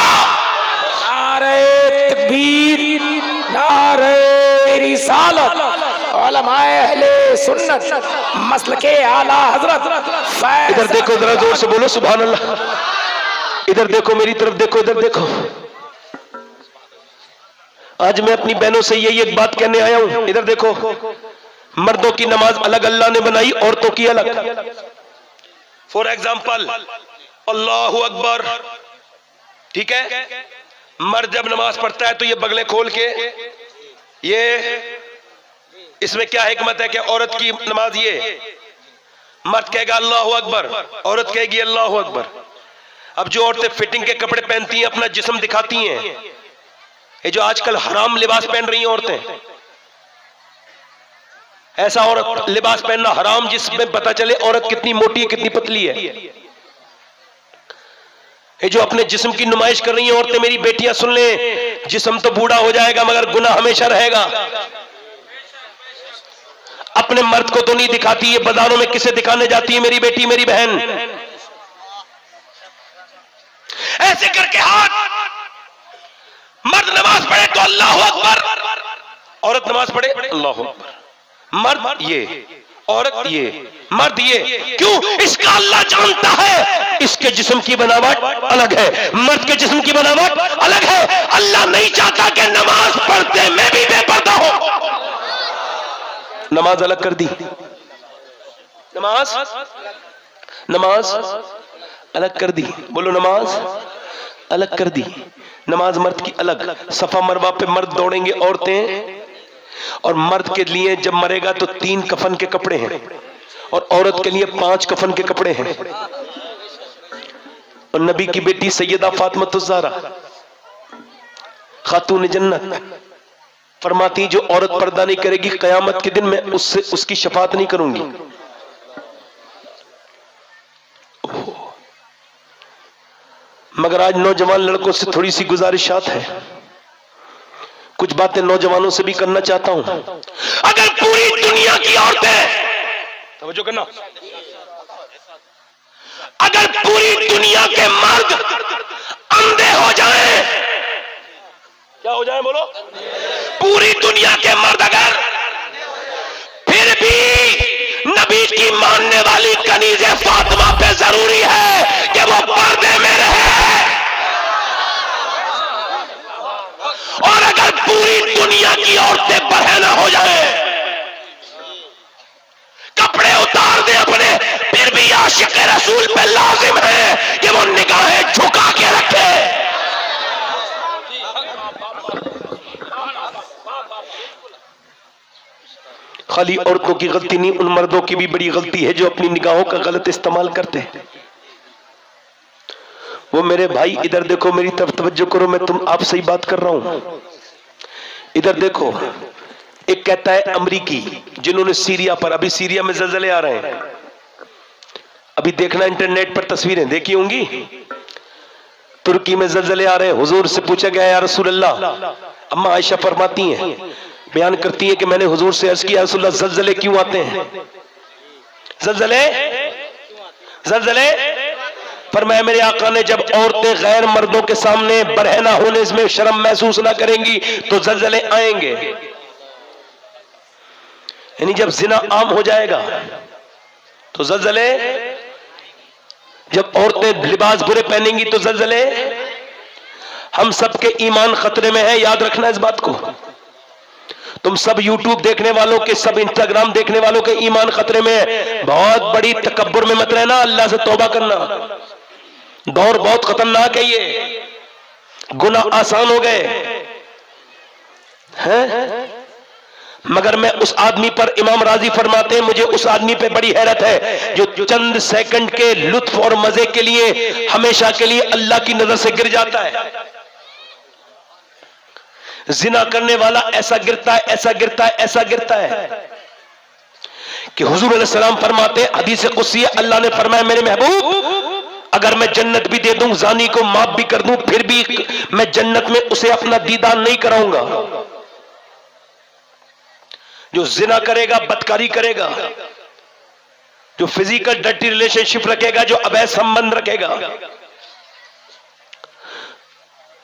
मसलके आला हजरत इधर देखो, जरा जोर से बोलो सुभान अल्लाह। इधर देखो, मेरी तरफ देखो, इधर देखो। आज मैं अपनी बहनों से यही एक बात कहने आया हूं। इधर देखो, मर्दों की नमाज अलग अल्लाह ने बनाई, औरतों की अलग। फॉर एग्जाम्पल अल्लाहु अकबर, ठीक है, मर्द जब नमाज पढ़ता है तो ये बगले खोल के, ये इसमें क्या हिकमत है कि औरत की नमाज ये, मर्द कहेगा अल्लाहु अकबर, औरत कहेगी अल्लाहु अकबर। अब जो औरतें फिटिंग के कपड़े पहनती हैं, अपना जिस्म दिखाती हैं, ये जो आजकल हराम लिबास पहन रही हैं औरतें, ऐसा औरत लिबास पहनना हराम जिसमें पता चले औरत कितनी मोटी है, कितनी पतली है। ये जो अपने जिस्म की नुमाइश कर रही हैं औरतें, मेरी बेटियां सुन ले, जिस्म तो बूढ़ा हो जाएगा मगर गुनाह हमेशा रहेगा। अपने मर्द को तो नहीं दिखाती, ये बाजारों में किसे दिखाने जाती है मेरी बेटी, मेरी बहन। ऐसे करके हाथ, मर्द नमाज पढ़े तो अल्लाहु अकबर, औरत नमाज पढ़े अल्लाहु अकबर। मर्द ये, औरत ये, मर्द ये। क्यों? इसका अल्लाह जानता है इसके जिस्म की बनावट अलग है, मर्द के जिस्म की बनावट अलग है। अल्लाह नहीं चाहता कि नमाज पढ़ते मैं भी बेपर्दा हूं। नमाज अलग कर दी, नमाज अलग कर दी। बोलो नमाज अलग कर दी। नमाज मर्द की अलग। सफा मरवा पे मर्द दौड़ेंगे, औरतें, और मर्द के लिए जब मरेगा तो 3 कफन के कपड़े हैं और औरत के लिए 5 कफन के कपड़े हैं। और नबी की बेटी सैयदा फातिमा ज़हरा खातून जन्नत फरमाती, जो औरत पर्दा नहीं करेगी कयामत के दिन मैं उससे उसकी शफात नहीं करूंगी। मगर आज नौजवान लड़कों से थोड़ी सी गुजारिशात है, कुछ बातें नौजवानों से भी करना चाहता हूं। अगर पूरी दुनिया की औरतें, तवज्जो करना, अगर पूरी दुनिया के मर्द अंधे हो जाएं, क्या हो जाए बोलो? पूरी दुनिया के मर्द अगर, फिर भी नबी की मानने वाली कनीज़े फातिमा पे जरूरी है कि वो पर्दे में रहे। और अगर पूरी दुनिया की औरतें बरहना हो जाए, कपड़े उतार दे अपने, फिर भी आशिक रसूल पे लाजिम है कि वो निगाहें झुका के रखे। खाली औरतों की गलती नहीं, उन मर्दों की भी बड़ी गलती है जो अपनी निगाहों का गलत इस्तेमाल करते हैं। वो मेरे भाई इधर देखो, मेरी तरफ तवज्जो करो, मैं आपसे ही बात कर रहा हूं। इधर देखो, एक कहता है अमरीकी, जिन्होंने सीरिया पर, अभी सीरिया में ज़लज़ले आ रहे हैं, अभी देखना इंटरनेट पर तस्वीरें देखी होंगी, तुर्की में ज़लज़ले आ रहे हैं। हुजूर से पूछा गया या रसूल अल्लाह, अम्मा आयशा फरमाती हैं, बयान करती हैं कि मैंने हुजूर से अर्ज़ किया या रसूल अल्लाह ज़लज़ले क्यों आते हैं? ज़लज़ले फरमाया मेरे आका ने, जब औरतें गैर मर्दों के सामने बरहना होने में शर्म महसूस ना करेंगी तो ज़लज़ले आएंगे। यानी जब जिना आम हो जाएगा तो ज़लज़ले, जब औरतें लिबास बुरे पहनेंगी तो ज़लज़ले। हम सबके ईमान खतरे में है, याद रखना इस बात को। तुम सब यूट्यूब देखने वालों के, सब इंस्टाग्राम देखने वालों के ईमान खतरे में है। बहुत बड़ी तकब्बुर में मत रहना, अल्लाह से तौबा करना। दौर बहुत खतरनाक है, ये गुनाह आसान हो गए हैं। मगर मैं उस आदमी पर, इमाम राजी फरमाते हैं, मुझे उस आदमी पे बड़ी हैरत है जो चंद सेकंड के लुत्फ और मजे के लिए हमेशा के लिए अल्लाह की नजर से गिर जाता है। जिना करने वाला ऐसा गिरता है, ऐसा गिरता है, ऐसा गिरता है कि हुजूर अलैहि सलाम फरमाते, हदीस कुदसी, अल्लाह ने फरमाया मेरे महबूब, अगर मैं जन्नत भी दे दूं, जानी को माफ भी कर दूं, फिर भी मैं जन्नत में उसे अपना दीदार नहीं कराऊंगा। जो जिना करेगा, बदकारी करेगा, जो फिजिकल डर्टी रिलेशनशिप रखेगा, जो अवैध संबंध रखेगा,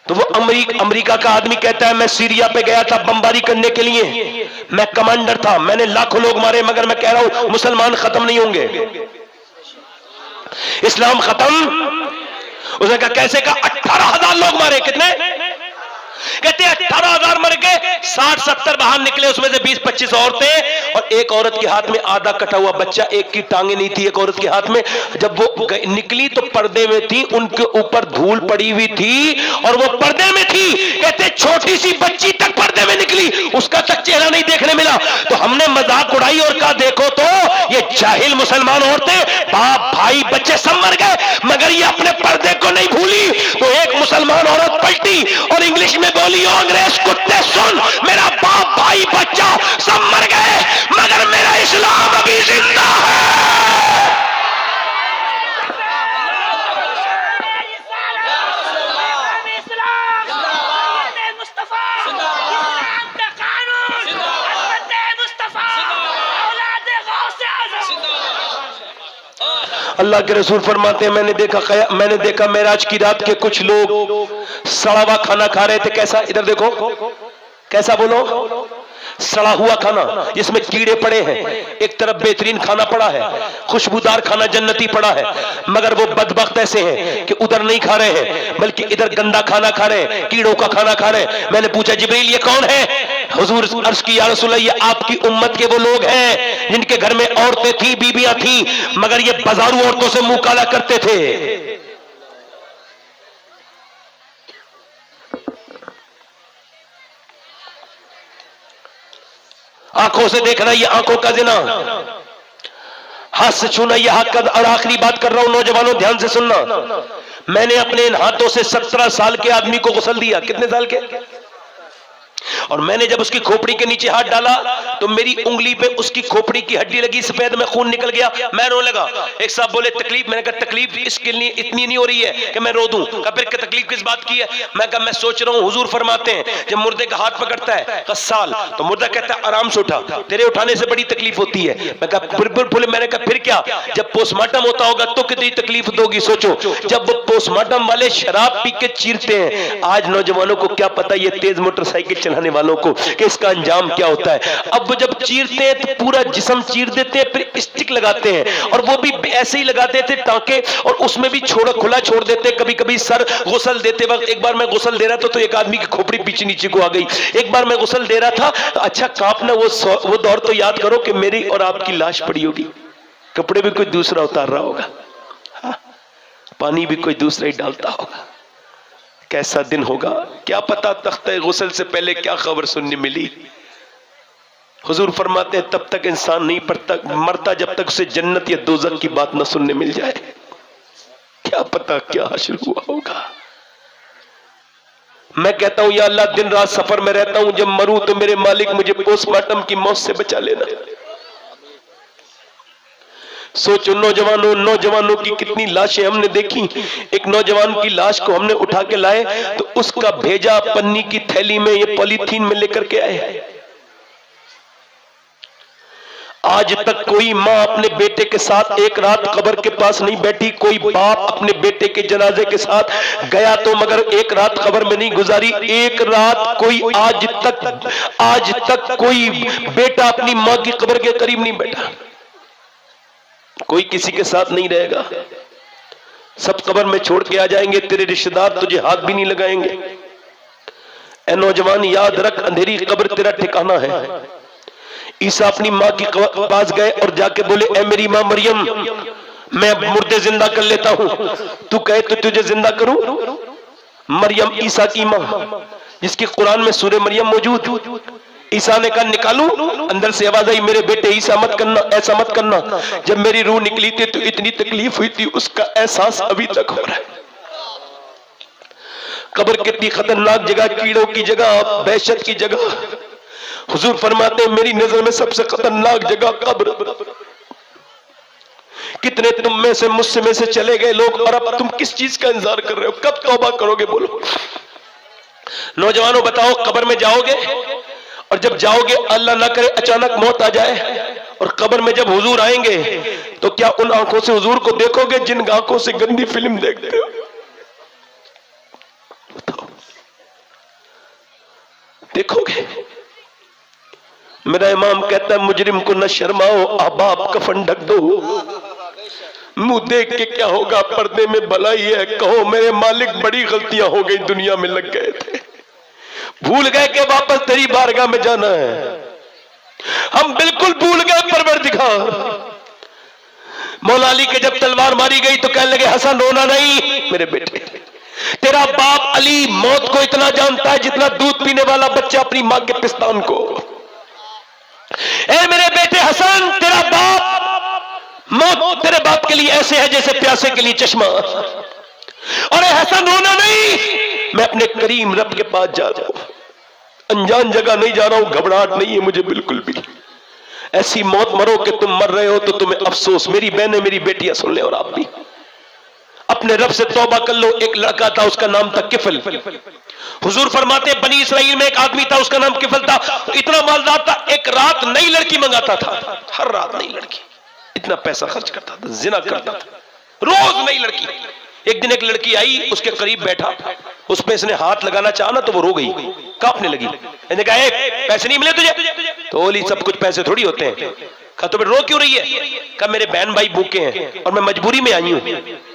तो वो अमेरिका का आदमी कहता है मैं सीरिया पे गया था बमबारी करने के लिए, मैं कमांडर था, मैंने लाखों लोग मारे, मगर मैं कह रहा हूं मुसलमान खत्म नहीं होंगे, इस्लाम खत्म। उसने कहा कैसे? कहा 18,000 लोग मारे। कितने? कहते 18,000 मर गए, 60-70 बाहर निकले, उसमें से 20-25 औरतें और एक औरत के हाथ में आधा कटा हुआ बच्चा, एक की टांगे नहीं थी एक औरत के हाथ में। जब वो निकली तो पर्दे में थी, उनके ऊपर धूल पड़ी हुई थी और वो पर्दे में थी। कहते छोटी सी बच्ची तक पर्दे में निकली, उसका तक चेहरा नहीं देखने मिला। तो हमने मजाक उड़ाई और कहा देखो तो ये जाहिल मुसलमान औरतें, बाप भाई बच्चे सब मर गए, मगर ये अपने पर्दे को नहीं भूली। तो एक मुसलमान औरत पलटी और इंग्लिश में बोली, अंग्रेज कुत्ते सुन, मेरा बाप भाई बच्चा सब मर गए, मगर मेरा इस्लाम अभी जिंदा है। अल्लाह के रसूल फरमाते हैं मैंने देखा मेराज की रात के कुछ लोग सड़ा हुआ खाना खा रहे थे। कैसा? इधर देखो, कैसा? बोलो, सड़ा हुआ खाना जिसमें कीड़े पड़े हैं। एक तरफ बेहतरीन खाना पड़ा है, खुशबूदार खाना जन्नती पड़ा है, मगर वो बदबख्त ऐसे हैं कि उधर नहीं खा रहे हैं बल्कि इधर गंदा खाना खा रहे हैं, कीड़ों का खाना खा रहे हैं। मैंने पूछा जिब्रील ये कौन है? हुजूर अर्ज की या रसूल अल्लाह, ये आपकी उम्मत के वो लोग हैं जिनके घर में औरतें थी, बीबियां थी, मगर ये बाजारू औरतों से मुंह काला करते थे। आंखों से देखना ये आंखों का जिना, हाथ से छूना ये हक का। और आखिरी बात कर रहा हूं नौजवानों, ध्यान से सुनना। मैंने अपने इन हाथों से 17 साल के आदमी को गुस्ल दिया। कितने साल के? और मैंने जब उसकी खोपड़ी के नीचे हाथ डाला तो मेरी उंगली पे उसकी खोपड़ी की हड्डी लगी, सफेद में खून निकल गया, मैं रोने लगा। एक साहब बोले तकलीफ, मैंने कहा तकलीफ इसके लिए इतनी नहीं हो रही है कि मैं रो दूं। कहा फिर तकलीफ किस बात की है? मैं कहा मैं सोच रहा हूं, हुजूर फरमाते हैं जब मुर्दे का हाथ पकड़ता है कसाल तो मुर्दा कहता है आराम से उठा, तेरे उठाने से बड़ी तकलीफ होती है। मैं कहा बिल्कुल। मैंने कहा फिर क्या? जब पोस्टमार्टम होता होगा तो कितनी तकलीफ दोगी सोचो। जब पोस्टमार्टम वाले शराब पी के चीरते हैं, आज नौजवानों को क्या पता ये तेज मोटरसाइकिल चलाने वालों को कि इसका अंजाम क्या होता है। अब वो जब चीरते हैं तो पूरा जिस्म चीर देते हैं, फिर स्टिक लगाते हैं और वो भी ऐसे ही लगाते थे टांके, और उसमें भी खुला छोड़ देते। कभी कभी सर गुस्ल देते वक्त, एक बार मैं गुस्ल दे रहा था तो एक आदमी की खोपड़ी पीछे नीचे को आ गई। एक बार मैं गुस्ल दे रहा था, अच्छा कांपना वो दौर तो याद करो कि मेरी और आपकी लाश पड़ी होगी, कपड़े भी कोई दूसरा उतार रहा होगा, पानी भी कोई दूसरा ही डालता होगा। कैसा दिन होगा क्या पता। तख्ते गुस्ल से पहले क्या खबर सुनने मिली। हुजूर फरमाते हैं तब तक इंसान नहीं मरता जब तक उसे जन्नत या दोज़ख की बात न सुनने मिल जाए। क्या पता क्या हासिल हुआ होगा। मैं कहता हूं या अल्लाह दिन रात सफर में रहता हूं, जब मरूं तो मेरे मालिक मुझे पोस्टमार्टम की मौत से बचा लेना। सोचो नौजवानों की कितनी लाशें हमने देखी। एक नौजवान की लाश को हमने उठा के लाए तो उसका भेजा पन्नी की थैली में, ये पॉलीथीन में लेकर के आए। आज तक कोई माँ अपने बेटे के साथ एक रात कब्र के पास नहीं बैठी, कोई बाप अपने बेटे के जनाजे के साथ गया तो मगर एक रात कब्र में नहीं गुजारी। एक रात कोई आज तक कोई बेटा अपनी माँ की कब्र के करीब नहीं बैठा। कोई किसी के साथ नहीं रहेगा, सब कब्र में छोड़ के आ जाएंगे। तेरे रिश्तेदार तुझे हाथ भी नहीं लगाएंगे। ए नौजवान याद रख, अंधेरी कब्र तेरा ठिकाना है। ईसा अपनी माँ की पास गए और जाके बोले ए मेरी माँ मरियम, मैं मुर्दे जिंदा कर लेता हूं, तू कहे तो तुझे जिंदा करूं। मरियम ईसा की माँ जिसकी कुरान में सूरह मरियम मौजूद। ईसा ने कहा निकालूं? अंदर से आवाज आई मेरे बेटे ईसा मत करना, ऐसा मत करना। जब मेरी रूह निकली थी तो इतनी तकलीफ हुई थी, उसका एहसास अभी तक हो रहा है। कब्र कितनी खतरनाक जगह, कीड़ों की जगह, दहशत की जगह। हुजूर फरमाते हैं मेरी नजर में सबसे खतरनाक जगह कब्र। कितने तुम में से मुझसे में से चले गए लोग और अब तुम किस चीज का इंतजार कर रहे हो? कब तौबा करोगे? बोलो नौजवानों, बताओ कब्र में जाओगे और जब जाओगे अल्लाह ना करे अचानक मौत आ जाए और कब्र में जब हुजूर आएंगे तो क्या उन आंखों से हुजूर को देखोगे जिन आंखों से गंदी फिल्म देखते हो? बताओ देखोगे? मेरा इमाम कहता है मुजरिम को न शर्माओ, अहबाब कफन ढक दो। मुंह देख के क्या होगा, पर्दे में भलाई है। कहो मेरे मालिक बड़ी गलतियां हो गई, दुनिया में लग गए थे, भूल गए कि वापस तेरी बारगाह में जाना है। हम बिल्कुल भूल गए परवरदिगार। मौला अली के जब तलवार मारी गई तो कहने लगे हसन रोना नहीं मेरे बेटे, तेरा बाप अली मौत को इतना जानता है जितना दूध पीने वाला बच्चा अपनी मां के पिस्तान को। ए मेरे बेटे हसन, तेरा बाप मौत तेरे बाप के लिए ऐसे है जैसे प्यासे के लिए चश्मा। और हसन रोना नहीं, मैं अपने करीम रब के पास जा रहा हूं, अनजान जगह नहीं जा रहा हूं, घबराहट नहीं है मुझे बिल्कुल भी। ऐसी मौत मरो कि तुम मर रहे हो तो तुम्हें अफसोस। मेरी बहनें मेरी बेटियां सुन ले, और आप भी अपने रब से तौबा कर लो। एक लड़का था, उसका नाम था किफल। हुजूर फरमाते बनी इसराइल में एक आदमी था, उसका नाम किफल था। इतना मालदार था, एक रात नई लड़की मंगाता था, हर रात नई लड़की, इतना पैसा खर्च करता था, जिना करता था, रोज नई लड़की। एक दिन एक लड़की आई, उसके करीब बैठा, उस पे इसने हाथ लगाना चाहा ना तो वो रो गई, कांपने लगी। इसने कहा पैसे नहीं मिले तुझे? तो बोली सब कुछ पैसे थोड़ी होते हैं। कहा तो रो क्यों रही है? कहा मेरे बहन भाई भूखे हैं और मैं मजबूरी में आई हूं।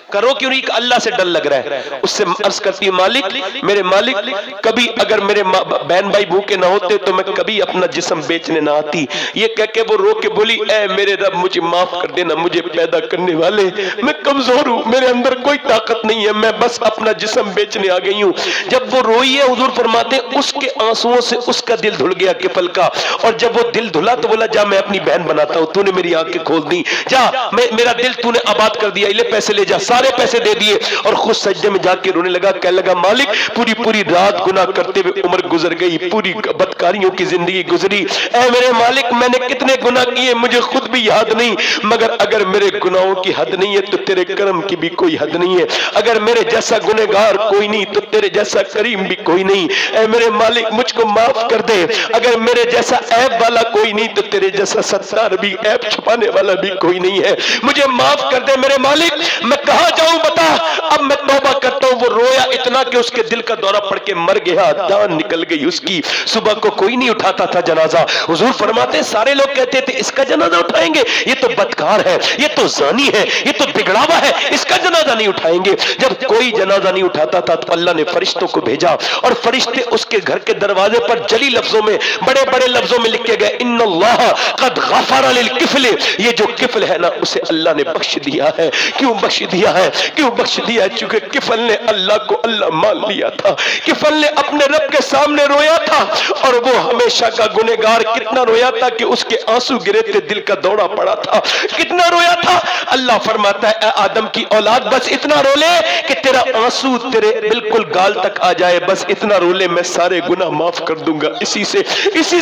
कहा रो क्यों रही? अल्लाह से डर लग रहा है। उससे अर्ज करती है मालिक, मेरे मालिक, कभी अगर मेरे बहन भाई भूखे ना होते तो मैं कभी अपना जिस्म बेचने ना आती। ये कह के वो रो के बोली ऐ मेरे रब मुझे माफ कर देना, मुझे पैदा करने वाले, मैं कमजोर हूं, मेरे अंदर कोई ताकत नहीं है, मैं बस अपना जिस्म बेचने आ गई हूं। जब वो रोई है, हुजूर फरमाते उसके आंसुओं से उसका दिल धुल गया किफल का। और जब वो दिल धुला तो बोला जा मैं अपनी बहन बनाता हूं, तूने मेरी आंखें खोल दी, जा मेरा दिल तूने आबाद कर दिया, ले पैसे ले जा। सारे पैसे दे दिए और खुद सजदे में जाके रोने लगा। कहने लगा मालिक पूरी पूरी रात गुनाह करते हुए उम्र गुजर गई, पूरी बदकारियों की जिंदगी गुजरी। ऐ मेरे मालिक मैंने कितने गुनाह किए मुझे खुद भी याद नहीं, मगर अगर मेरे गुनाहों की हद नहीं है तो तेरे करम की भी कोई हद नहीं है। अगर मेरे जैसा गुनहगार कोई नहीं तो तेरे जैसा करीम भी कोई नहीं। ऐ मेरे मालिक मुझको माफ कर दे। अगर मेरे जैसा ऐब वाला कोई नहीं तो तेरे जैसा सत्तार भी, ऐब छुपाने वाला भी कोई नहीं है। मुझे माफ कर दे मेरे मालिक, मैं कहां जाऊं बता। अब मैं तौबा करता हूं। वो रोया इतना कि उसके दिल का दौरा पड़ के मर गया, जान निकल गई उसकी। सुबह को कोई नहीं उठाता था जनाजा। हुजूर फरमाते सारे लोग कहते थे इसका जनाजा उठाएंगे, ये तो बदकार है, ये तो जानी है, ये तो बिगड़ावा है, इसका जनाजा नहीं उठाएंगे। जब कोई जनाजा नहीं उठाता था तो अल्लाह ने फरिश्तों को भेजा और फरिश्ते उसके घर के दरवाजे पर जली लफ्जों में, बड़े बड़े लफ्जों में लिख के गए इन्नल्लाह कद गफर लिल किफल। ये जो किफल है ना उसे अल्लाह ने बख्श दिया है। क्यों बख्श दिया है? क्यों बख्श दिया है? चूंकि किफल ने अल्लाह को अल्लाह मान लिया था। किफल ने अपने रब के सामने रोया था और वो हमेशा का गुनहगार कितना रोया था कि उसके आंसू गिरे थे, दिल का दौड़ा पड़ा था। कितना रोया था? अल्लाह फरमाता है आदम की औलाद बस इतना रो ले कि तेरा आंसू तेरे बिल्कुल गाल तक आ जाए, बस इतना रो ले, मैं सारे गुनाह माफ कर दूंगा, इसी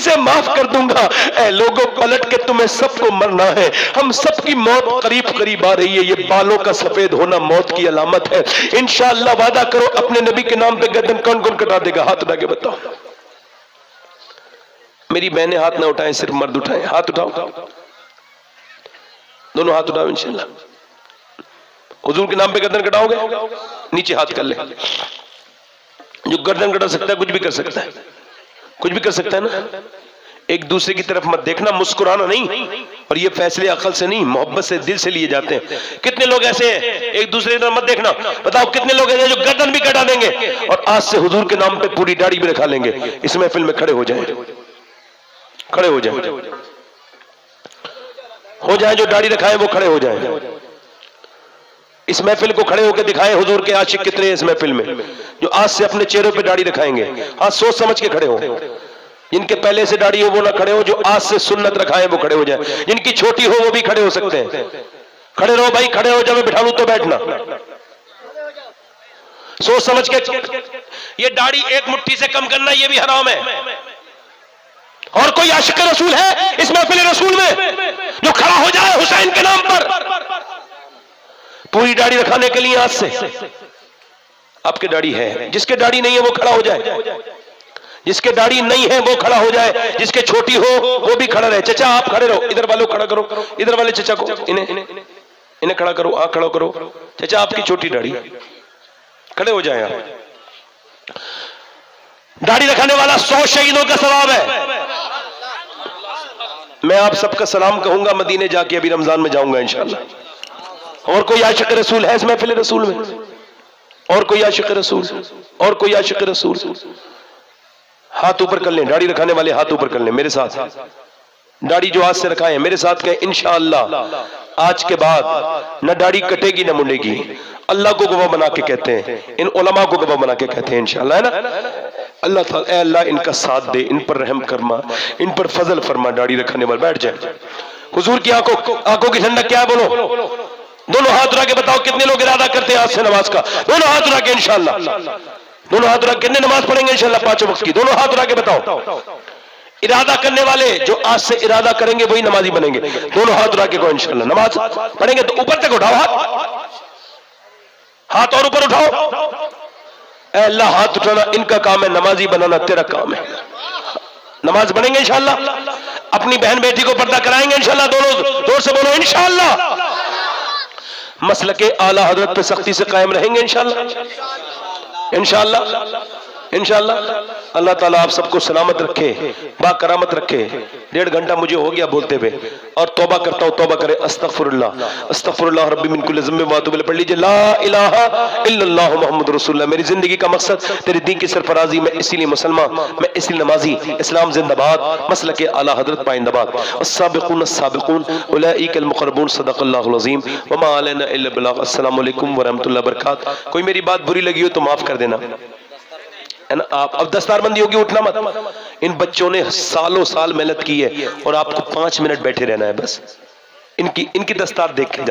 से माफ कर दूंगा। ऐ लोगों पलट के तुम्हें सबको मरना है, हम सबकी मौत करीब करीब आ रही है। ये बालों का सफेद होना मौत की अलामत है। इंशाअल्लाह वादा करो अपने नबी के नाम पे गर्दन कौन कौन कटा देगा? हाथ उठा के बताओ। मेरी बहनें हाथ ना उठाएं, सिर्फ मर्द उठाएं। हाथ उठाओ, दोनों हाथ उठाओ। इंशाअल्लाह हुजूर के नाम पे गर्दन कटाओगे? नीचे हाथ कर ले। जो गर्दन कटा सकता है कुछ भी कर सकता है, कुछ भी कर सकता है ना। एक दूसरे की तरफ मत देखना, मुस्कुराना नहीं। और ये फैसले अकल से नहीं, मोहब्बत से, दिल से लिए जाते हैं। कितने लोग ऐसे हैं एक दूसरे की तरफ मत देखना? बताओ कितने लोग ऐसे जो गर्दन भी कटा देंगे और आज से हुजूर के नाम पे पूरी दाढ़ी भी रखा लेंगे। इस महफिल में खड़े हो जाए, खड़े हो जाए, जो दाढ़ी रखाए वो खड़े हो जाए। इस महफिल को खड़े होकर दिखाएं हुजूर के आशिक कितने हैं इस महफिल में, जो आज से अपने चेहरों पे दाढ़ी रखाएंगे। आज सोच समझ के खड़े हो। जिनके पहले से दाढ़ी हो वो ना खड़े हो, जो आज से सुन्नत रखाए वो खड़े हो जाए। जिनकी छोटी हो वो भी खड़े हो सकते हैं। खड़े रहो भाई, खड़े हो। जब मैं बिठा लूं तो बैठना। सोच समझ के। ये दाढ़ी एक मुट्ठी से कम करना ये भी हराम है। और कोई आशिक रसूल है इस महफिल रसूल में जो खड़ा हो जाए हुसैन के नाम पर पूरी दाढ़ी रखाने के लिए? आज से आपके दाढ़ी है, जिसके दाढ़ी नहीं है वो खड़ा हो जाए। जिसके दाढ़ी नहीं है वो खड़ा हो जाए, जिसके छोटी हो वो भी खड़ा रहे। चचा आप खड़े रहो, इधर वालों खड़ा करो, इधर वाले चचा को इन्हें खड़ा करो, खड़ा करो। चचा आपकी छोटी दाढ़ी, खड़े हो जाए आप। दाढ़ी रखने वाला 100 शहीदों का सवाब है। मैं आप सबका सलाम कहूंगा मदीने जाके, अभी रमजान में जाऊंगा इंशाअल्लाह। और कोई आशिक रसूल है इस महफिल रसूल में? और कोई आशिक रसूल? और कोई आशिक रसूल? हाथ ऊपर कर लें, दाढ़ी रखने वाले हाथ ऊपर कर लें मेरे साथ। दाढ़ी जो आज से रखाए मेरे साथ कहें इंशाअल्लाह आज के बाद न दाढ़ी कटेगी न मुंडेगी। अल्लाह को गवाह बना के कहते हैं, इन उलमा को गवाह बना के कहते हैं इंशाअल्लाह, है ना। अल्लाह ताला, ऐ अल्लाह इनका साथ दे, इन पर रहम फरमा, इन पर फजल फरमा। दाढ़ी रखने वाले बैठ जाए। हुजूर की आंखों की ठंडक क्या है? बोलो। दोनों हाथ उठा के बताओ कितने लोग इरादा करते हैं आज से नमाज का? दोनों हाथ उठा के इंशाअल्लाह। दोनों हाथ उठा, कितने नमाज पढ़ेंगे इंशाअल्लाह 5 वक्त की? दोनों हाथ उठा के बताओ। इरादा करने वाले जो आज से इरादा करेंगे वही नमाजी बनेंगे। दोनों हाथ उठा के को इंशाअल्लाह नमाज पढ़ेंगे। तो ऊपर तक उठाओ हाथ और ऊपर उठाओ। ऐ अल्लाह हाथ उठाना इनका काम है, नमाजी बनाना तेरा काम है। नमाज पढ़ेंगे इंशाअल्लाह। अपनी बहन बेटी को पर्दा कराएंगे इंशाअल्लाह। दोनों जोर से बोलो इंशाअल्लाह। मसलके आला हजरत पे सख्ती से कायम रहेंगे इंशाअल्लाह। इंशाअल्लाह अल्लाह ताला आप सबको सलामत रखे, बाकरामत रखे। 1.5 घंटा मुझे हो गया बोलते हुए, और तौबा करता हूँ। तौबा करे अस्तगफिरुल्लाह अस्तगफिरुल्लाह रब्बी मिन कुल्लि ज़ंबिन व अतूबु इलैह। पढ़ लीजिए ला इलाहा इल्लल्लाह मुहम्मदुर रसूलुल्लाह। मेरी जिंदगी का मकसद तेरे दीन की सरफराजी। मैं इसीलिए मुसलमान, मैं इसलिए नमाजी। इस्लाम जिंदाबाद, मसलके आला हजरत पाइंदाबाद। अस्साबिकून अस्साबिकून उलाइकल मुक़र्रबून। सदक़ल्लाहुल अज़ीम व मा अलैना इल्ला अल बलाग। अस्सलामु अलैकुम व रहमतुल्लाहि व बरकातहू। कोई मेरी बात बुरी लगी हो तो माफ कर देना, है ना। आप अब दस्तारबंदी होगी, उठना मत। इन बच्चों ने सालों साल मेहनत की है और आपको 5 मिनट बैठे रहना है बस। इनकी दस्तार देख के जाना।